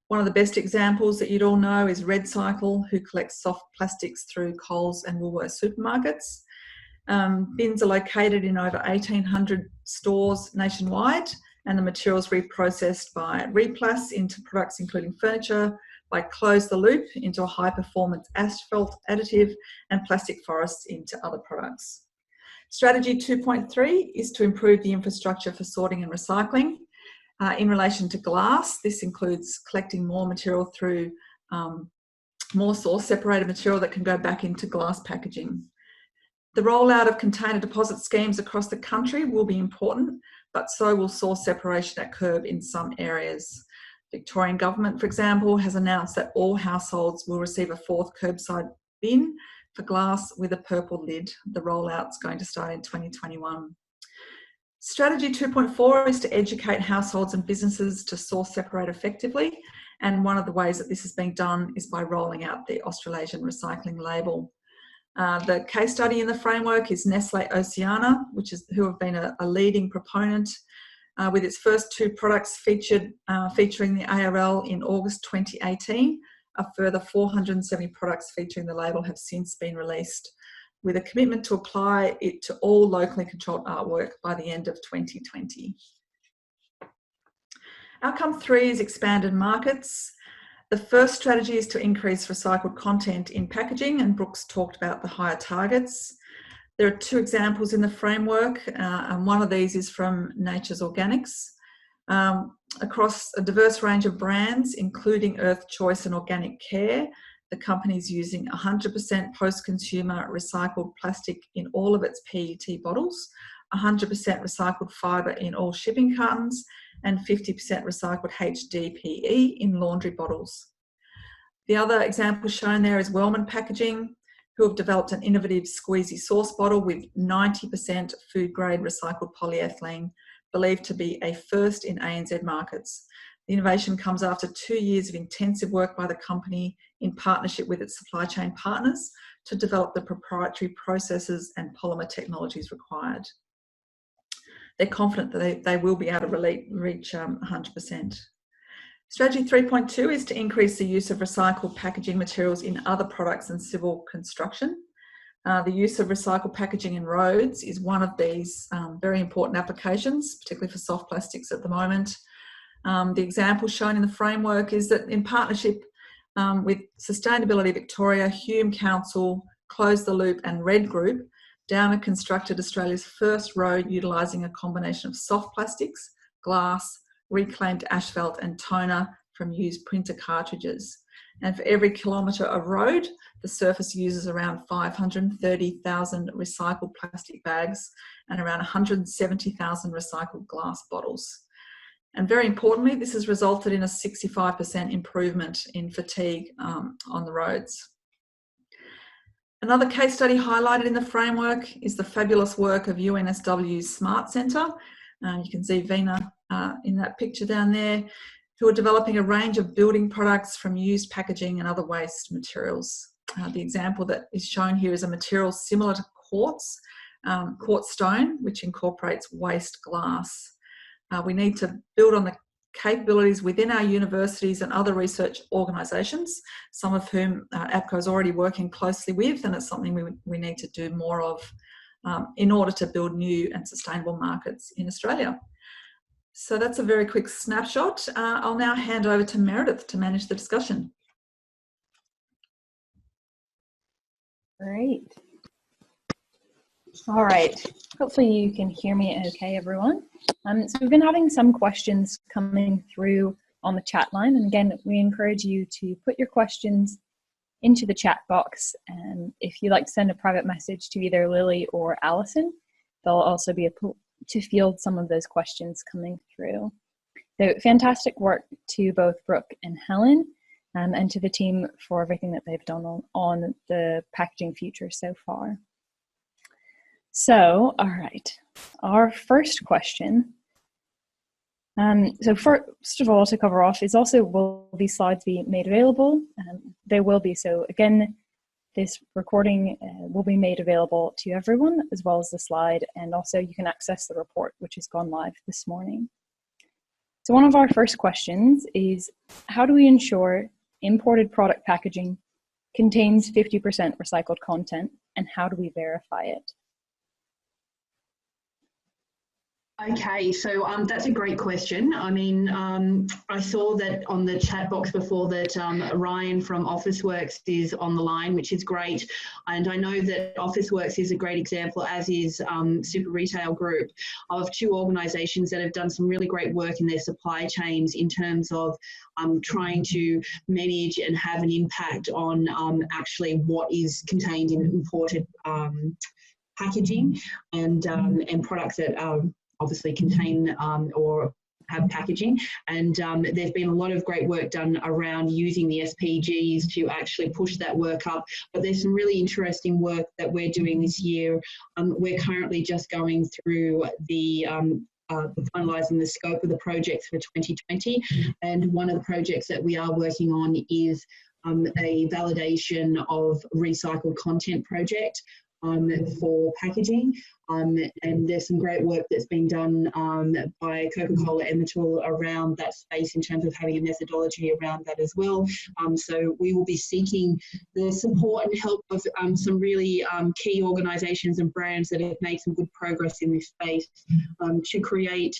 One of the best examples that you'd all know is RedCycle, who collects soft plastics through Coles and Woolworths supermarkets. Bins are located in over 1,800 stores nationwide, and the materials reprocessed by Replas into products including furniture, by Close the Loop into a high-performance asphalt additive, and plastic forests into other products. Strategy 2.3 is to improve the infrastructure for sorting and recycling. In relation to glass, this includes collecting more material through more source-separated material that can go back into glass packaging. The rollout of container deposit schemes across the country will be important, but so will source separation at curb in some areas. Victorian Government, for example, has announced that all households will receive a 4th curbside bin for glass with a purple lid. The rollout's going to start in 2021. Strategy 2.4 is to educate households and businesses to source separate effectively, and one of the ways that this is being done is by rolling out the Australasian recycling label. The case study in the framework is Nestlé Oceania, who have been a leading proponent with its first 2 products featuring the ARL in August 2018. A further 470 products featuring the label have since been released, with a commitment to apply it to all locally controlled artwork by the end of 2020. Outcome 3 is expanded markets. The first strategy is to increase recycled content in packaging, and Brooks talked about the higher targets. There are 2 examples in the framework, and one of these is from Nature's Organics. Across a diverse range of brands, including Earth Choice and Organic Care, the company is using 100% post-consumer recycled plastic in all of its PET bottles, 100% recycled fibre in all shipping cartons, and 50% recycled HDPE in laundry bottles. The other example shown there is Wellman Packaging, who have developed an innovative squeezy sauce bottle with 90% food-grade recycled polyethylene, believed to be a first in ANZ markets. The innovation comes after 2 years of intensive work by the company in partnership with its supply chain partners to develop the proprietary processes and polymer technologies required. They're confident that they will be able to reach 100%. Strategy 3.2 is to increase the use of recycled packaging materials in other products and civil construction. The use of recycled packaging in roads is one of these very important applications, particularly for soft plastics at the moment. The example shown in the framework is that in partnership with Sustainability Victoria, Hume Council, Close the Loop and Red Group, Downer constructed Australia's first road utilising a combination of soft plastics, glass, reclaimed asphalt and toner from used printer cartridges. And for every kilometre of road, the surface uses around 530,000 recycled plastic bags and around 170,000 recycled glass bottles. And very importantly, this has resulted in a 65% improvement in fatigue on the roads. Another case study highlighted in the framework is the fabulous work of UNSW's Smart Centre. You can see Vina in that picture down there, who are developing a range of building products from used packaging and other waste materials. The example that is shown here is a material similar to quartz stone, which incorporates waste glass. We need to build on the capabilities within our universities and other research organisations, some of whom Aapko is already working closely with, and it's something we need to do more of in order to build new and sustainable markets in Australia. So that's a very quick snapshot. I'll now hand over to Meredith to manage the discussion. Great. All right, hopefully you can hear me okay, everyone. So we've been having some questions coming through on the chat line, and again, we encourage you to put your questions into the chat box, and if you'd like to send a private message to either Lily or Alison, they'll also be able to field some of those questions coming through. So fantastic work to both Brooke and Helen, and to the team for everything that they've done on the packaging future so far. So, all right, our first question. So first of all, to cover off, is also, will these slides be made available? They will be. So again, this recording will be made available to everyone, as well as the slide, and also you can access the report, which has gone live this morning. So one of our first questions is, how do we ensure imported product packaging contains 50% recycled content, and how do we verify it? Okay, so that's a great question. I mean, I saw that on the chat box before that Ryan from Officeworks is on the line, which is great. And I know that Officeworks is a great example, as is Super Retail Group, of two organisations that have done some really great work in their supply chains in terms of trying to manage and have an impact on actually what is contained in imported packaging and products that obviously contain or have packaging, and there's been a lot of great work done around using the SPGs to actually push that work up. But there's some really interesting work that we're doing this year. We're currently just going through the finalising the scope of the projects for 2020, and one of the projects that we are working on is a validation of recycled content project for packaging. And there's some great work that's been done by Coca-Cola Amatil around that space in terms of having a methodology around that as well. So we will be seeking the support and help of some really key organisations and brands that have made some good progress in this space to create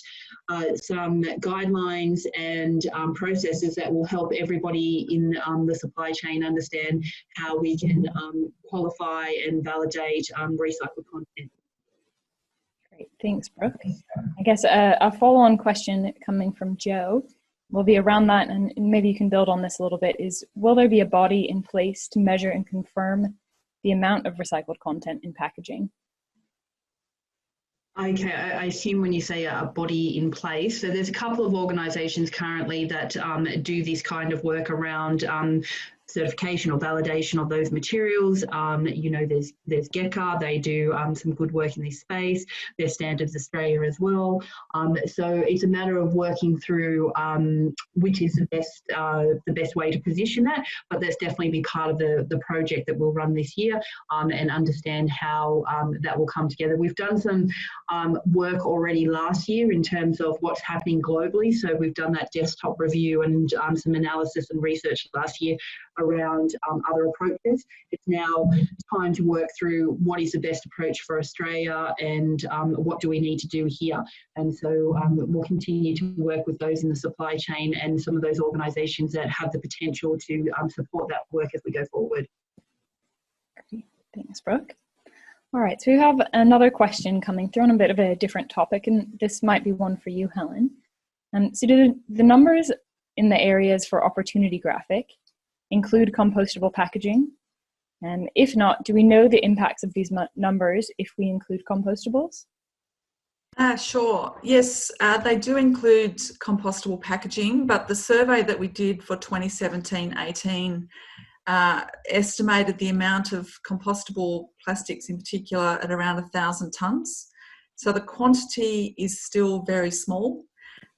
some guidelines and processes that will help everybody in the supply chain understand how we can qualify and validate recycled content. Great, thanks, Brooke. I guess a follow-on question coming from Joe will be around that, and maybe you can build on this a little bit, is will there be a body in place to measure and confirm the amount of recycled content in packaging? Okay, I assume when you say a body in place, so there's a couple of organisations currently that do this kind of work around certification or validation of those materials. You know, there's GECA, they do some good work in this space. There's Standards Australia as well. So it's a matter of working through which is the best way to position that, but that's definitely be part of the project that we'll run this year and understand how that will come together. We've done some work already last year in terms of what's happening globally. So we've done that desktop review and some analysis and research last year around other approaches. It's now time to work through what is the best approach for Australia and what do we need to do here. And so we'll continue to work with those in the supply chain and some of those organisations that have the potential to support that work as we go forward. Thanks, Brooke. All right, so we have another question coming through on a bit of a different topic, and this might be one for you, Helen. So do the numbers in the areas for opportunity graphic include compostable packaging? And if not, do we know the impacts of these numbers if we include compostables? Sure. Yes, they do include compostable packaging, but the survey that we did for 2017-18 estimated the amount of compostable plastics in particular at around 1,000 tonnes. So the quantity is still very small,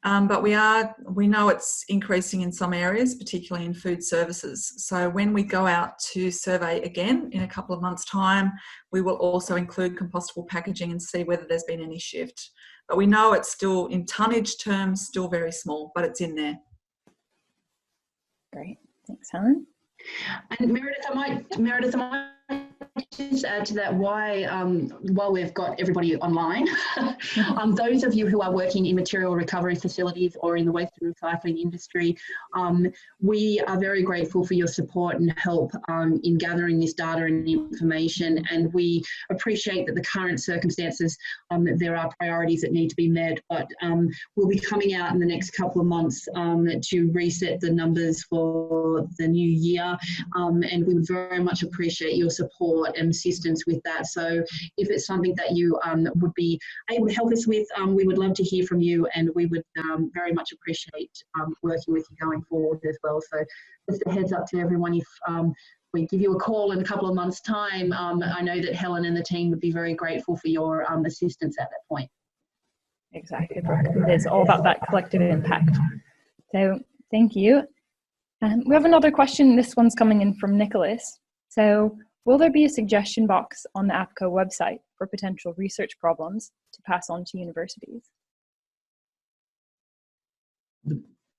but we know it's increasing in some areas, particularly in food services. So when we go out to survey again in a couple of months' time, we will also include compostable packaging and see whether there's been any shift. But we know it's still, in tonnage terms, still very small, but it's in there. Great, thanks, Helen. And Meredith, I might just add to that while we've got everybody online, those of you who are working in material recovery facilities or in the waste and recycling industry, we are very grateful for your support and help in gathering this data and information, and we appreciate that the current circumstances, there are priorities that need to be met, but we'll be coming out in the next couple of months to reset the numbers for the new year, and we would very much appreciate your support and assistance with that. So if it's something that you would be able to help us with, we would love to hear from you, and we would very much appreciate working with you going forward as well. So just a heads up to everyone, if we give you a call in a couple of months' time, I know that Helen and the team would be very grateful for your assistance at that point. Exactly, Brooke. It's all about that collective impact. So thank you. We have another question. This one's coming in from Nicholas. So, will there be a suggestion box on the APCO website for potential research problems to pass on to universities?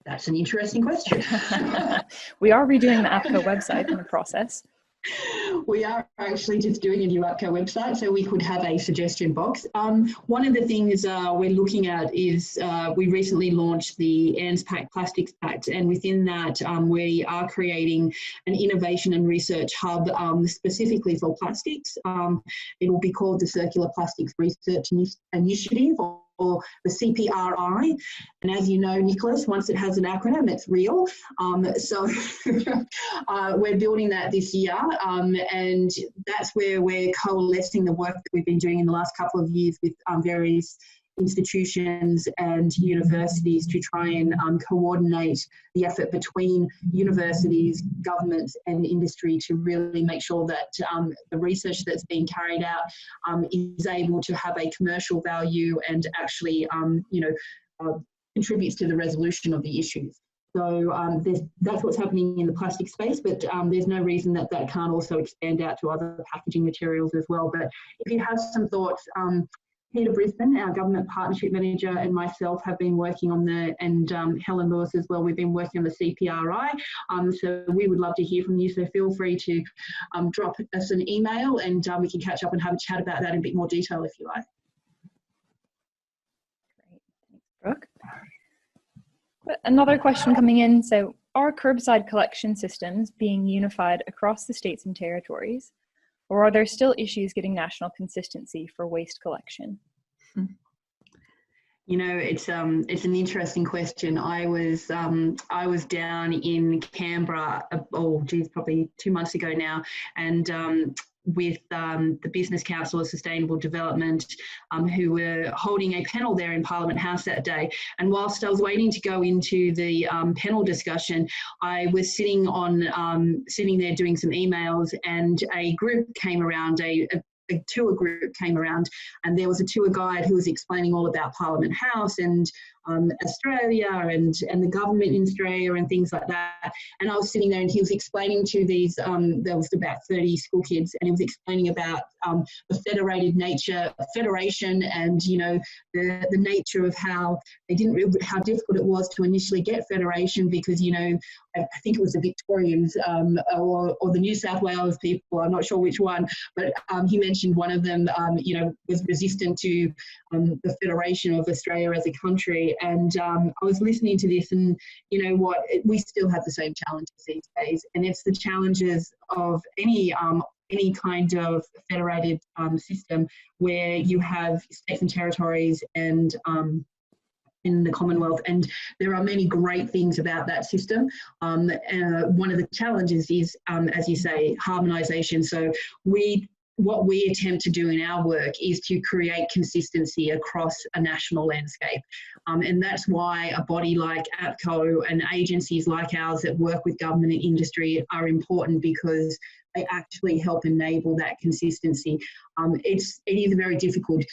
That's an interesting question. We are redoing the APCO website in the process. We are actually just doing a new Aapko website, so we could have a suggestion box. One of the things we're looking at is we recently launched the ANZPAC Plastics Pact, and within that we are creating an innovation and research hub specifically for plastics. It will be called the Circular Plastics Research Initiative, or the CPRI. And as you know, Nicholas, once it has an acronym, it's real. So we're building that this year, and that's where we're coalescing the work that we've been doing in the last couple of years with various institutions and universities to try and coordinate the effort between universities, governments and industry to really make sure that the research that's being carried out is able to have a commercial value and actually contributes to the resolution of the issues. So that's what's happening in the plastic space, but there's no reason that that can't also expand out to other packaging materials as well. But if you have some thoughts, Peter Brisbane, our Government Partnership Manager, and myself have been working on and Helen Lewis as well, we've been working on the CPRI. So we would love to hear from you, so feel free to drop us an email and we can catch up and have a chat about that in a bit more detail if you like. Great, thanks, Brooke. Another question coming in, so are curbside collection systems being unified across the states and territories? Or are there still issues getting national consistency for waste collection? You know, it's an interesting question. I was down in Canberra, probably 2 months ago now, and with the Business Council of Sustainable Development, who were holding a panel there in Parliament House that day. And whilst I was waiting to go into the panel discussion, I was sitting there doing some emails, and a group came around, a tour group came around, and there was a tour guide who was explaining all about Parliament House and Australia and the government in Australia and things like that. And I was sitting there and he was explaining to these, there was about 30 school kids, and he was explaining about the federated nature, federation, and, you know, the nature of how difficult it was to initially get federation because, you know, I think it was the Victorians or the New South Wales people, I'm not sure which one, but he mentioned one of them, you know, was resistant to the federation of Australia as a country. And I was listening to this, and you know what, we still have the same challenges these days, and it's the challenges of any kind of federated system where you have states and territories and in the Commonwealth, and there are many great things about that system. One of the challenges is, as you say, harmonisation. So what we attempt to do in our work is to create consistency across a national landscape. And that's why a body like APCO and agencies like ours that work with government and industry are important, because they actually help enable that consistency. It is very difficult.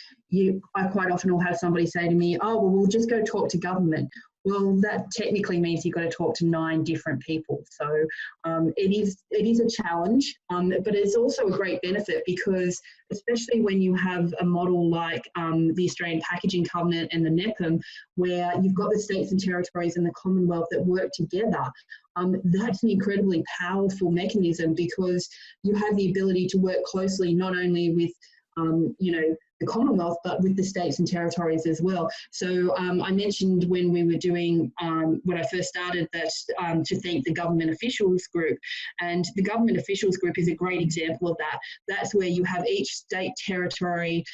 I quite often will have somebody say to me, oh, well, we'll just go talk to government. Well, that technically means you've got to talk to 9 different people. So it is a challenge, but it's also a great benefit, because especially when you have a model like the Australian Packaging Covenant and the NEPM, where you've got the states and territories and the Commonwealth that work together, that's an incredibly powerful mechanism, because you have the ability to work closely not only with the Commonwealth, but with the states and territories as well. So I mentioned when we were doing, when I first started, that to thank the government officials group, and the government officials group is a great example of that. That's where you have each state, territory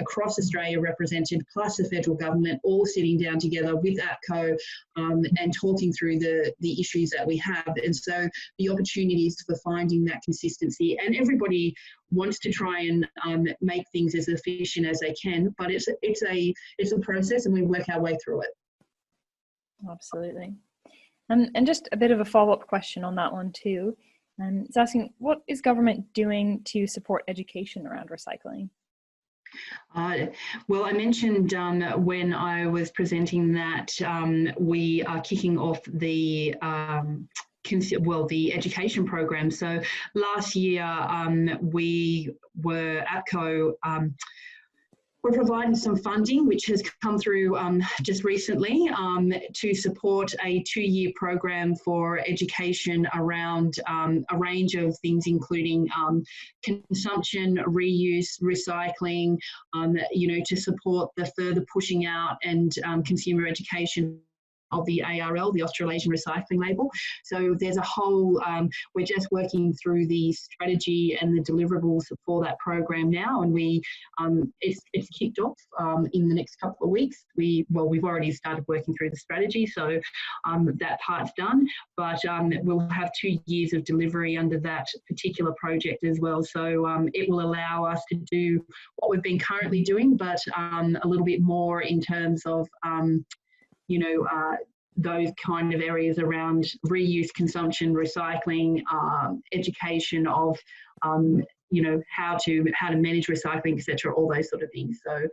across Australia represented, plus the federal government, all sitting down together with APCO and talking through the issues that we have. And so the opportunities for finding that consistency, and everybody wants to try and make things as efficient as they can, but it's a process, and we work our way through it. Absolutely. And just a bit of a follow-up question on that one too. It's asking, what is government doing to support education around recycling? Well, I mentioned when I was presenting that we are kicking off the education program. So last year APCO we're providing some funding, which has come through just recently, to support a 2-year program for education around a range of things, including consumption, reuse, recycling, to support the further pushing out and consumer education of the ARL, the Australasian recycling label. So there's a whole, we're just working through the strategy and the deliverables for that program now, and it's kicked off in the next couple of weeks. We've already started working through the strategy, so that part's done, but we'll have 2 years of delivery under that particular project as well. So it will allow us to do what we've been currently doing, but a little bit more in terms of those kind of areas around reuse, consumption, recycling, education of, how to manage recycling, etc., all those sort of things. So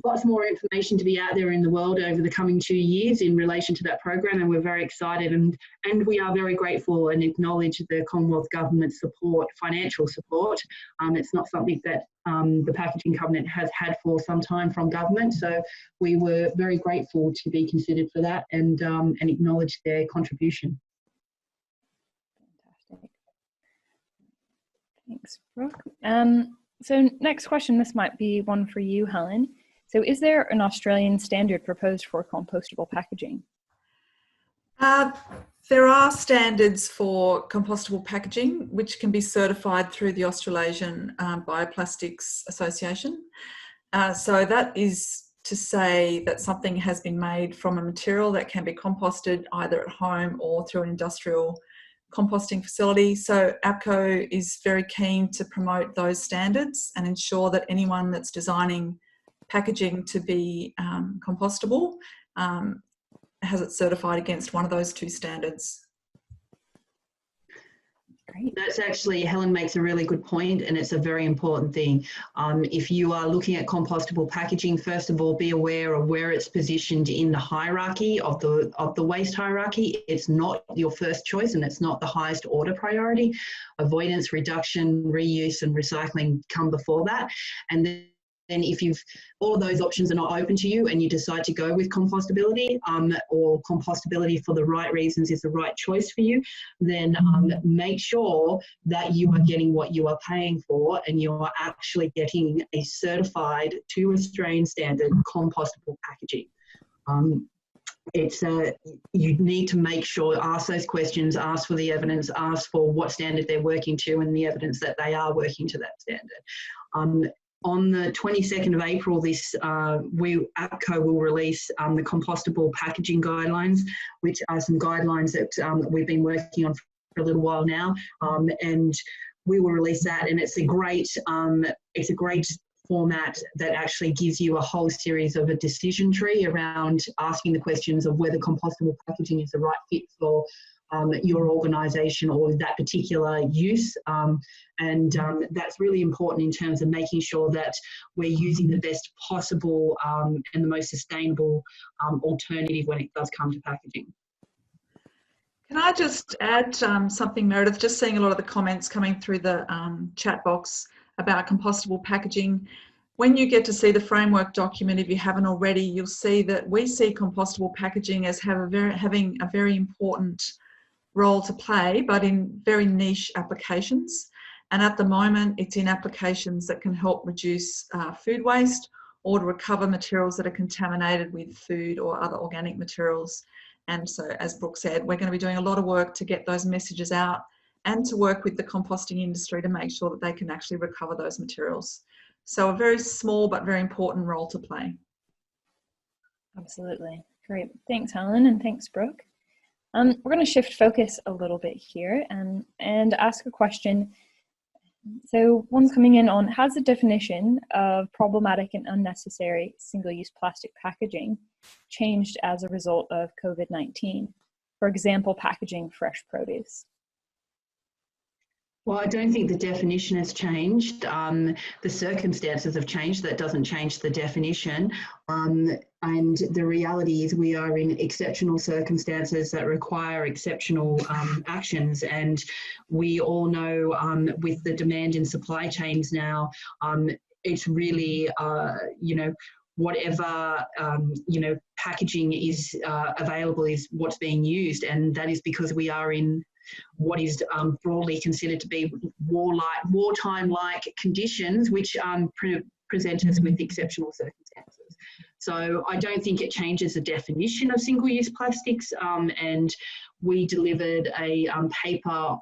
lots more information to be out there in the world over the coming 2 years in relation to that program, and we're very excited, and we are very grateful and acknowledge the Commonwealth Government support, financial support. It's not something that the Packaging Covenant has had for some time from government, so we were very grateful to be considered for that, and acknowledge their contribution. Fantastic. Thanks, Brooke. So next question, this might be one for you, Helen. So is there an Australian standard proposed for compostable packaging? There are standards for compostable packaging, which can be certified through the Australasian Bioplastics Association. So that is to say that something has been made from a material that can be composted either at home or through an industrial composting facility. So APCO is very keen to promote those standards and ensure that anyone that's designing packaging to be compostable has it certified against one of those 2 standards. Great. That's actually, Helen makes a really good point, and it's a very important thing. If you are looking at compostable packaging, first of all, be aware of where it's positioned in the hierarchy of the waste hierarchy. It's not your first choice, and it's not the highest order priority. Avoidance, reduction, reuse, and recycling come before that. And then if all of those options are not open to you and you decide to go with compostability, or compostability for the right reasons is the right choice for you, then make sure that you are getting what you are paying for, and you are actually getting a certified to Australian standard compostable packaging. You need to make sure, ask those questions, ask for the evidence, ask for what standard they're working to and the evidence that they are working to that standard. on the 22nd of April, Aapko will release the Compostable Packaging Guidelines, which are some guidelines that we've been working on for a little while now, and we will release that. And it's a great format that actually gives you a whole series of a decision tree around asking the questions of whether compostable packaging is the right fit for your organisation or that particular use. That's really important in terms of making sure that we're using the best possible and the most sustainable alternative when it does come to packaging. Can I just add something, Meredith? Just seeing a lot of the comments coming through the chat box about compostable packaging. When you get to see the framework document, if you haven't already, you'll see that we see compostable packaging as having a very important role to play, but in very niche applications. And at the moment, it's in applications that can help reduce food waste or to recover materials that are contaminated with food or other organic materials. And so, as Brooke said, we're going to be doing a lot of work to get those messages out and to work with the composting industry to make sure that they can actually recover those materials. So a very small but very important role to play. Absolutely. Great. Thanks, Helen, and thanks, Brooke. We're going to shift focus a little bit here and ask a question. So one's coming in on, has the definition of problematic and unnecessary single-use plastic packaging changed as a result of COVID-19? For example, packaging fresh produce. Well, I don't think the definition has changed. The circumstances have changed. That doesn't change the definition. And the reality is we are in exceptional circumstances that require exceptional actions. And we all know with the demand in supply chains now, it's really, whatever, packaging is available is what's being used. And that is because we are in what is broadly considered to be wartime-like conditions, which present us with exceptional circumstances. So I don't think it changes the definition of single-use plastics. And we delivered a paper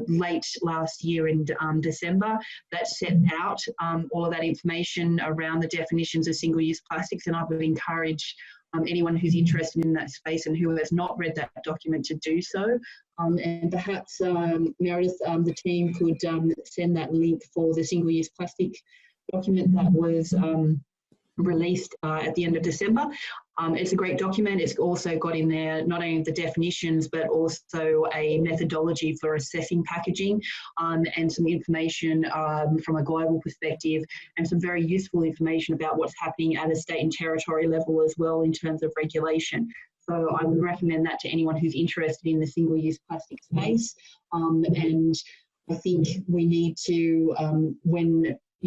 late last year in December that set out all of that information around the definitions of single-use plastics, and I would encourage anyone who's interested in that space and who has not read that document to do so. And perhaps, Meredith, the team could send that link for the single-use plastic document that was released at the end of December. It's a great document. It's also got in there not only the definitions, but also a methodology for assessing packaging and some information from a global perspective, and some very useful information about what's happening at a state and territory level as well in terms of regulation. So I would recommend that to anyone who's interested in the single-use plastic space. And I think we need to, we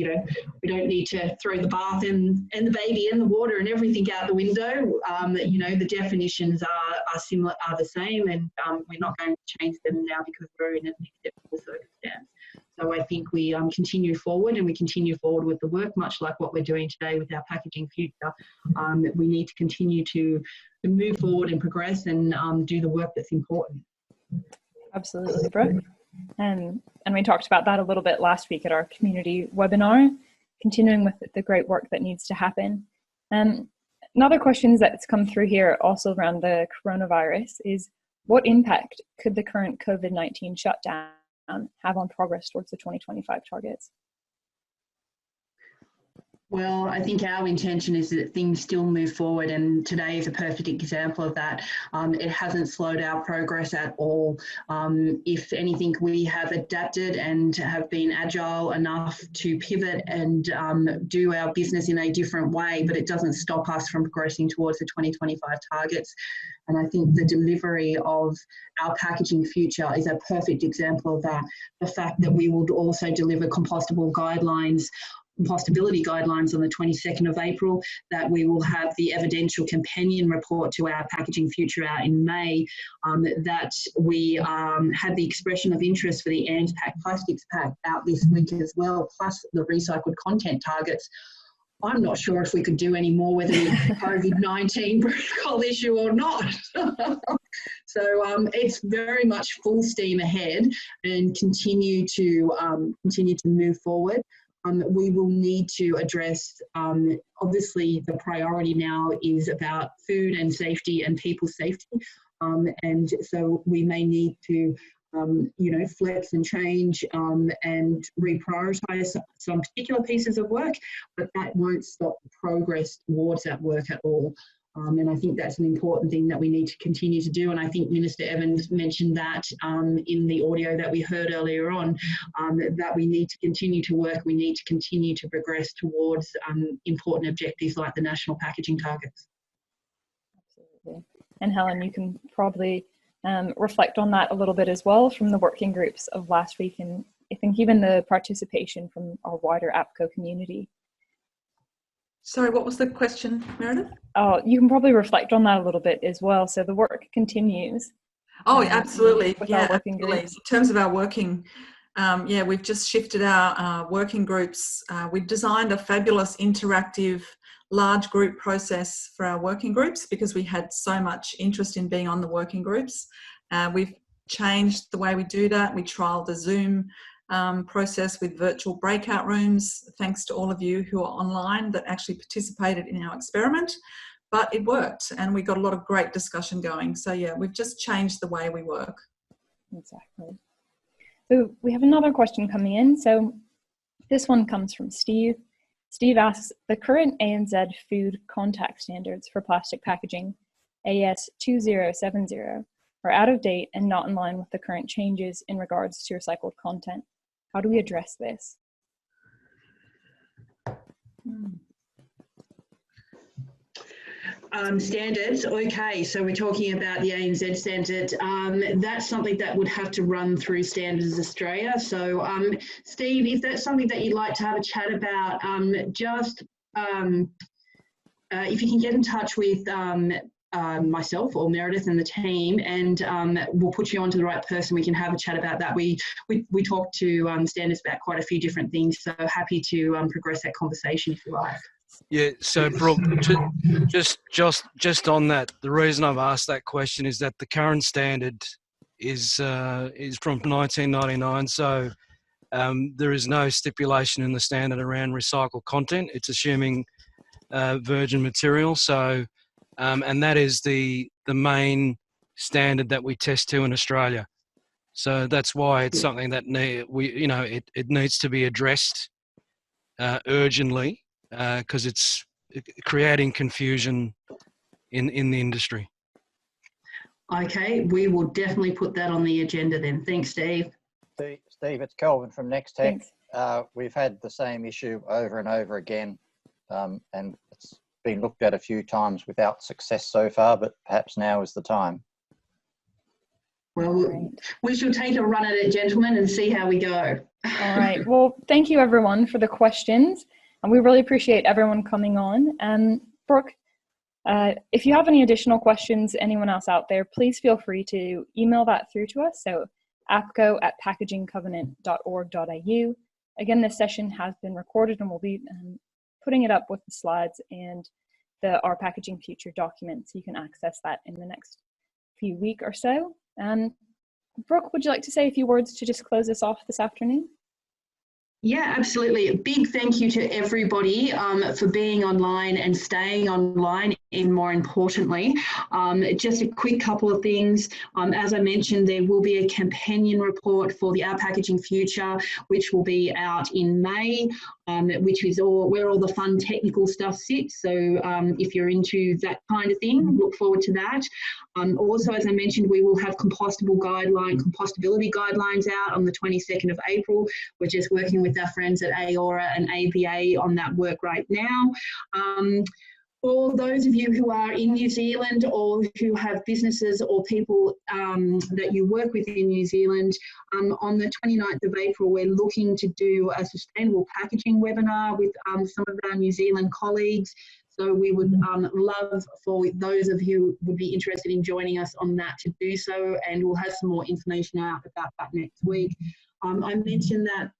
don't need to throw the bath and the baby and the water and everything out the window. The definitions are similar, are the same, and we're not going to change them now because we're in an acceptable circumstance. So I think we continue forward, and we continue forward with the work, much like what we're doing today with our packaging future. We need to continue to move forward and progress and do the work that's important. Absolutely, Brooke. And we talked about that a little bit last week at our community webinar, continuing with the great work that needs to happen. Another question that's come through here also around the coronavirus is, what impact could the current COVID-19 shutdown have on progress towards the 2025 targets? Well, I think our intention is that things still move forward, and today is a perfect example of that. It hasn't slowed our progress at all. If anything, we have adapted and have been agile enough to pivot and do our business in a different way, but it doesn't stop us from progressing towards the 2025 targets. And I think the delivery of our packaging future is a perfect example of that. The fact that we will also deliver compostability guidelines on the 22nd of April, that we will have the evidential companion report to our packaging future out in May, that we had the expression of interest for the Anzac Plastics Pack out this week as well, plus the recycled content targets. I'm not sure if we could do any more with a COVID-19 protocol issue or not. So it's very much full steam ahead and continue to move forward. we will need to address, obviously the priority now is about food and safety and people's safety. And so we may need to, you know, flex and change and reprioritise some particular pieces of work, but that won't stop progress towards that work at all. And I think that's an important thing that we need to continue to do. And I think Minister Evans mentioned that in the audio that we heard earlier on, that we need to continue to work, we need to continue to progress towards important objectives like the national packaging targets. Absolutely. And Helen, you can probably reflect on that a little bit as well from the working groups of last week, and I think even the participation from our wider APCO community. Sorry, what was the question, Meredith? Oh, you can probably reflect on that a little bit as well. So the work continues. Oh, absolutely. Yeah, absolutely. In terms of our working, yeah, we've just shifted our working groups. We designed a fabulous interactive large group process for our working groups because we had so much interest in being on the working groups. We've changed the way we do that. We trialled the Zoom process with virtual breakout rooms, thanks to all of you who are online that actually participated in our experiment, but it worked and we got a lot of great discussion going. So yeah, we've just changed the way we work. Exactly. So we have another question coming in. So this one comes from Steve. Steve asks, the current ANZ food contact standards for plastic packaging, AS 2070, are out of date and not in line with the current changes in regards to recycled content. How do we address this? Standards, okay, so we're talking about the ANZ standard. That's something that would have to run through Standards Australia. So Steve, if that's something that you'd like to have a chat about, if you can get in touch with myself or Meredith and the team, and we'll put you on to the right person. We can have a chat about that. We talk to Standards about quite a few different things, so happy to progress that conversation if you like. Yeah, so Brooke, just on that, the reason I've asked that question is that the current standard is from 1999, so there is no stipulation in the standard around recycled content. It's assuming virgin material, so and that is the main standard that we test to in Australia. So that's why it's something that it needs to be addressed urgently. Because it's creating confusion in the industry. Okay, we will definitely put that on the agenda then. Thanks, Steve. Steve, it's Kelvin from Next Tech. We've had the same issue over and over again, and it's been looked at a few times without success so far, but perhaps now is the time. Well, we shall take a run at it, gentlemen, and see how we go. All right. Well, thank you, everyone, for the questions. And we really appreciate everyone coming on. Brooke, if you have any additional questions, anyone else out there, please feel free to email that through to us. So aapco@packagingcovenant.org.au. Again, this session has been recorded and we'll be putting it up with the slides and our Packaging Future document, so you can access that in the next few weeks or so. Brooke, would you like to say a few words to just close us off this afternoon? Yeah, absolutely. A big thank you to everybody for being online and staying online, and more importantly, just a quick couple of things. As I mentioned, there will be a companion report for the Our Packaging Future, which will be out in May, which is where all the fun technical stuff sits. So if you're into that kind of thing, look forward to that. Also, as I mentioned, we will have compostability guidelines out on the 22nd of April. We're just working with our friends at AORA and ABA on that work right now. For those of you who are in New Zealand or who have businesses or people that you work with in New Zealand, on the 29th of April, we're looking to do a sustainable packaging webinar with some of our New Zealand colleagues. So we would love for those of you who would be interested in joining us on that to do so, and we'll have some more information out about that next week. I mentioned that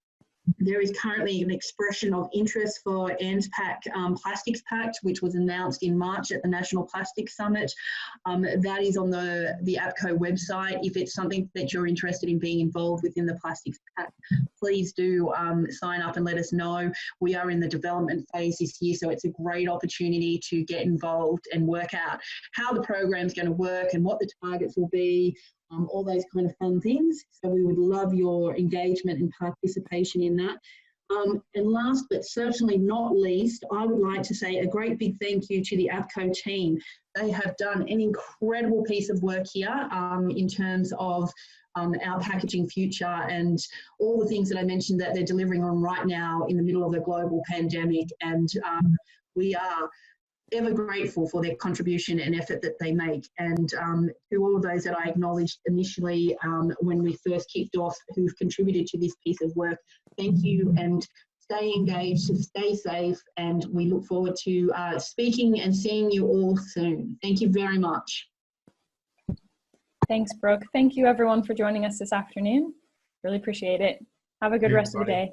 There is currently an expression of interest for ANZPAC Plastics Pact, which was announced in March at the National Plastics Summit. That is on the APCO website. If it's something that you're interested in being involved within the Plastics Pact, please do sign up and let us know. We are in the development phase this year, so it's a great opportunity to get involved and work out how the program's going to work and what the targets will be. All those kind of fun things. So we would love your engagement and participation in that. And last but certainly not least, I would like to say a great big thank you to the APCO team. They have done an incredible piece of work here in terms of our packaging future and all the things that I mentioned that they're delivering on right now in the middle of a global pandemic. And we are ever grateful for their contribution and effort that they make. And to all of those that I acknowledged initially when we first kicked off who've contributed to this piece of work, thank you, and stay engaged, stay safe, and we look forward to speaking and seeing you all soon. Thank you very much. Thanks, Brooke. Thank you everyone for joining us this afternoon. Really appreciate it. Have a good rest of the day.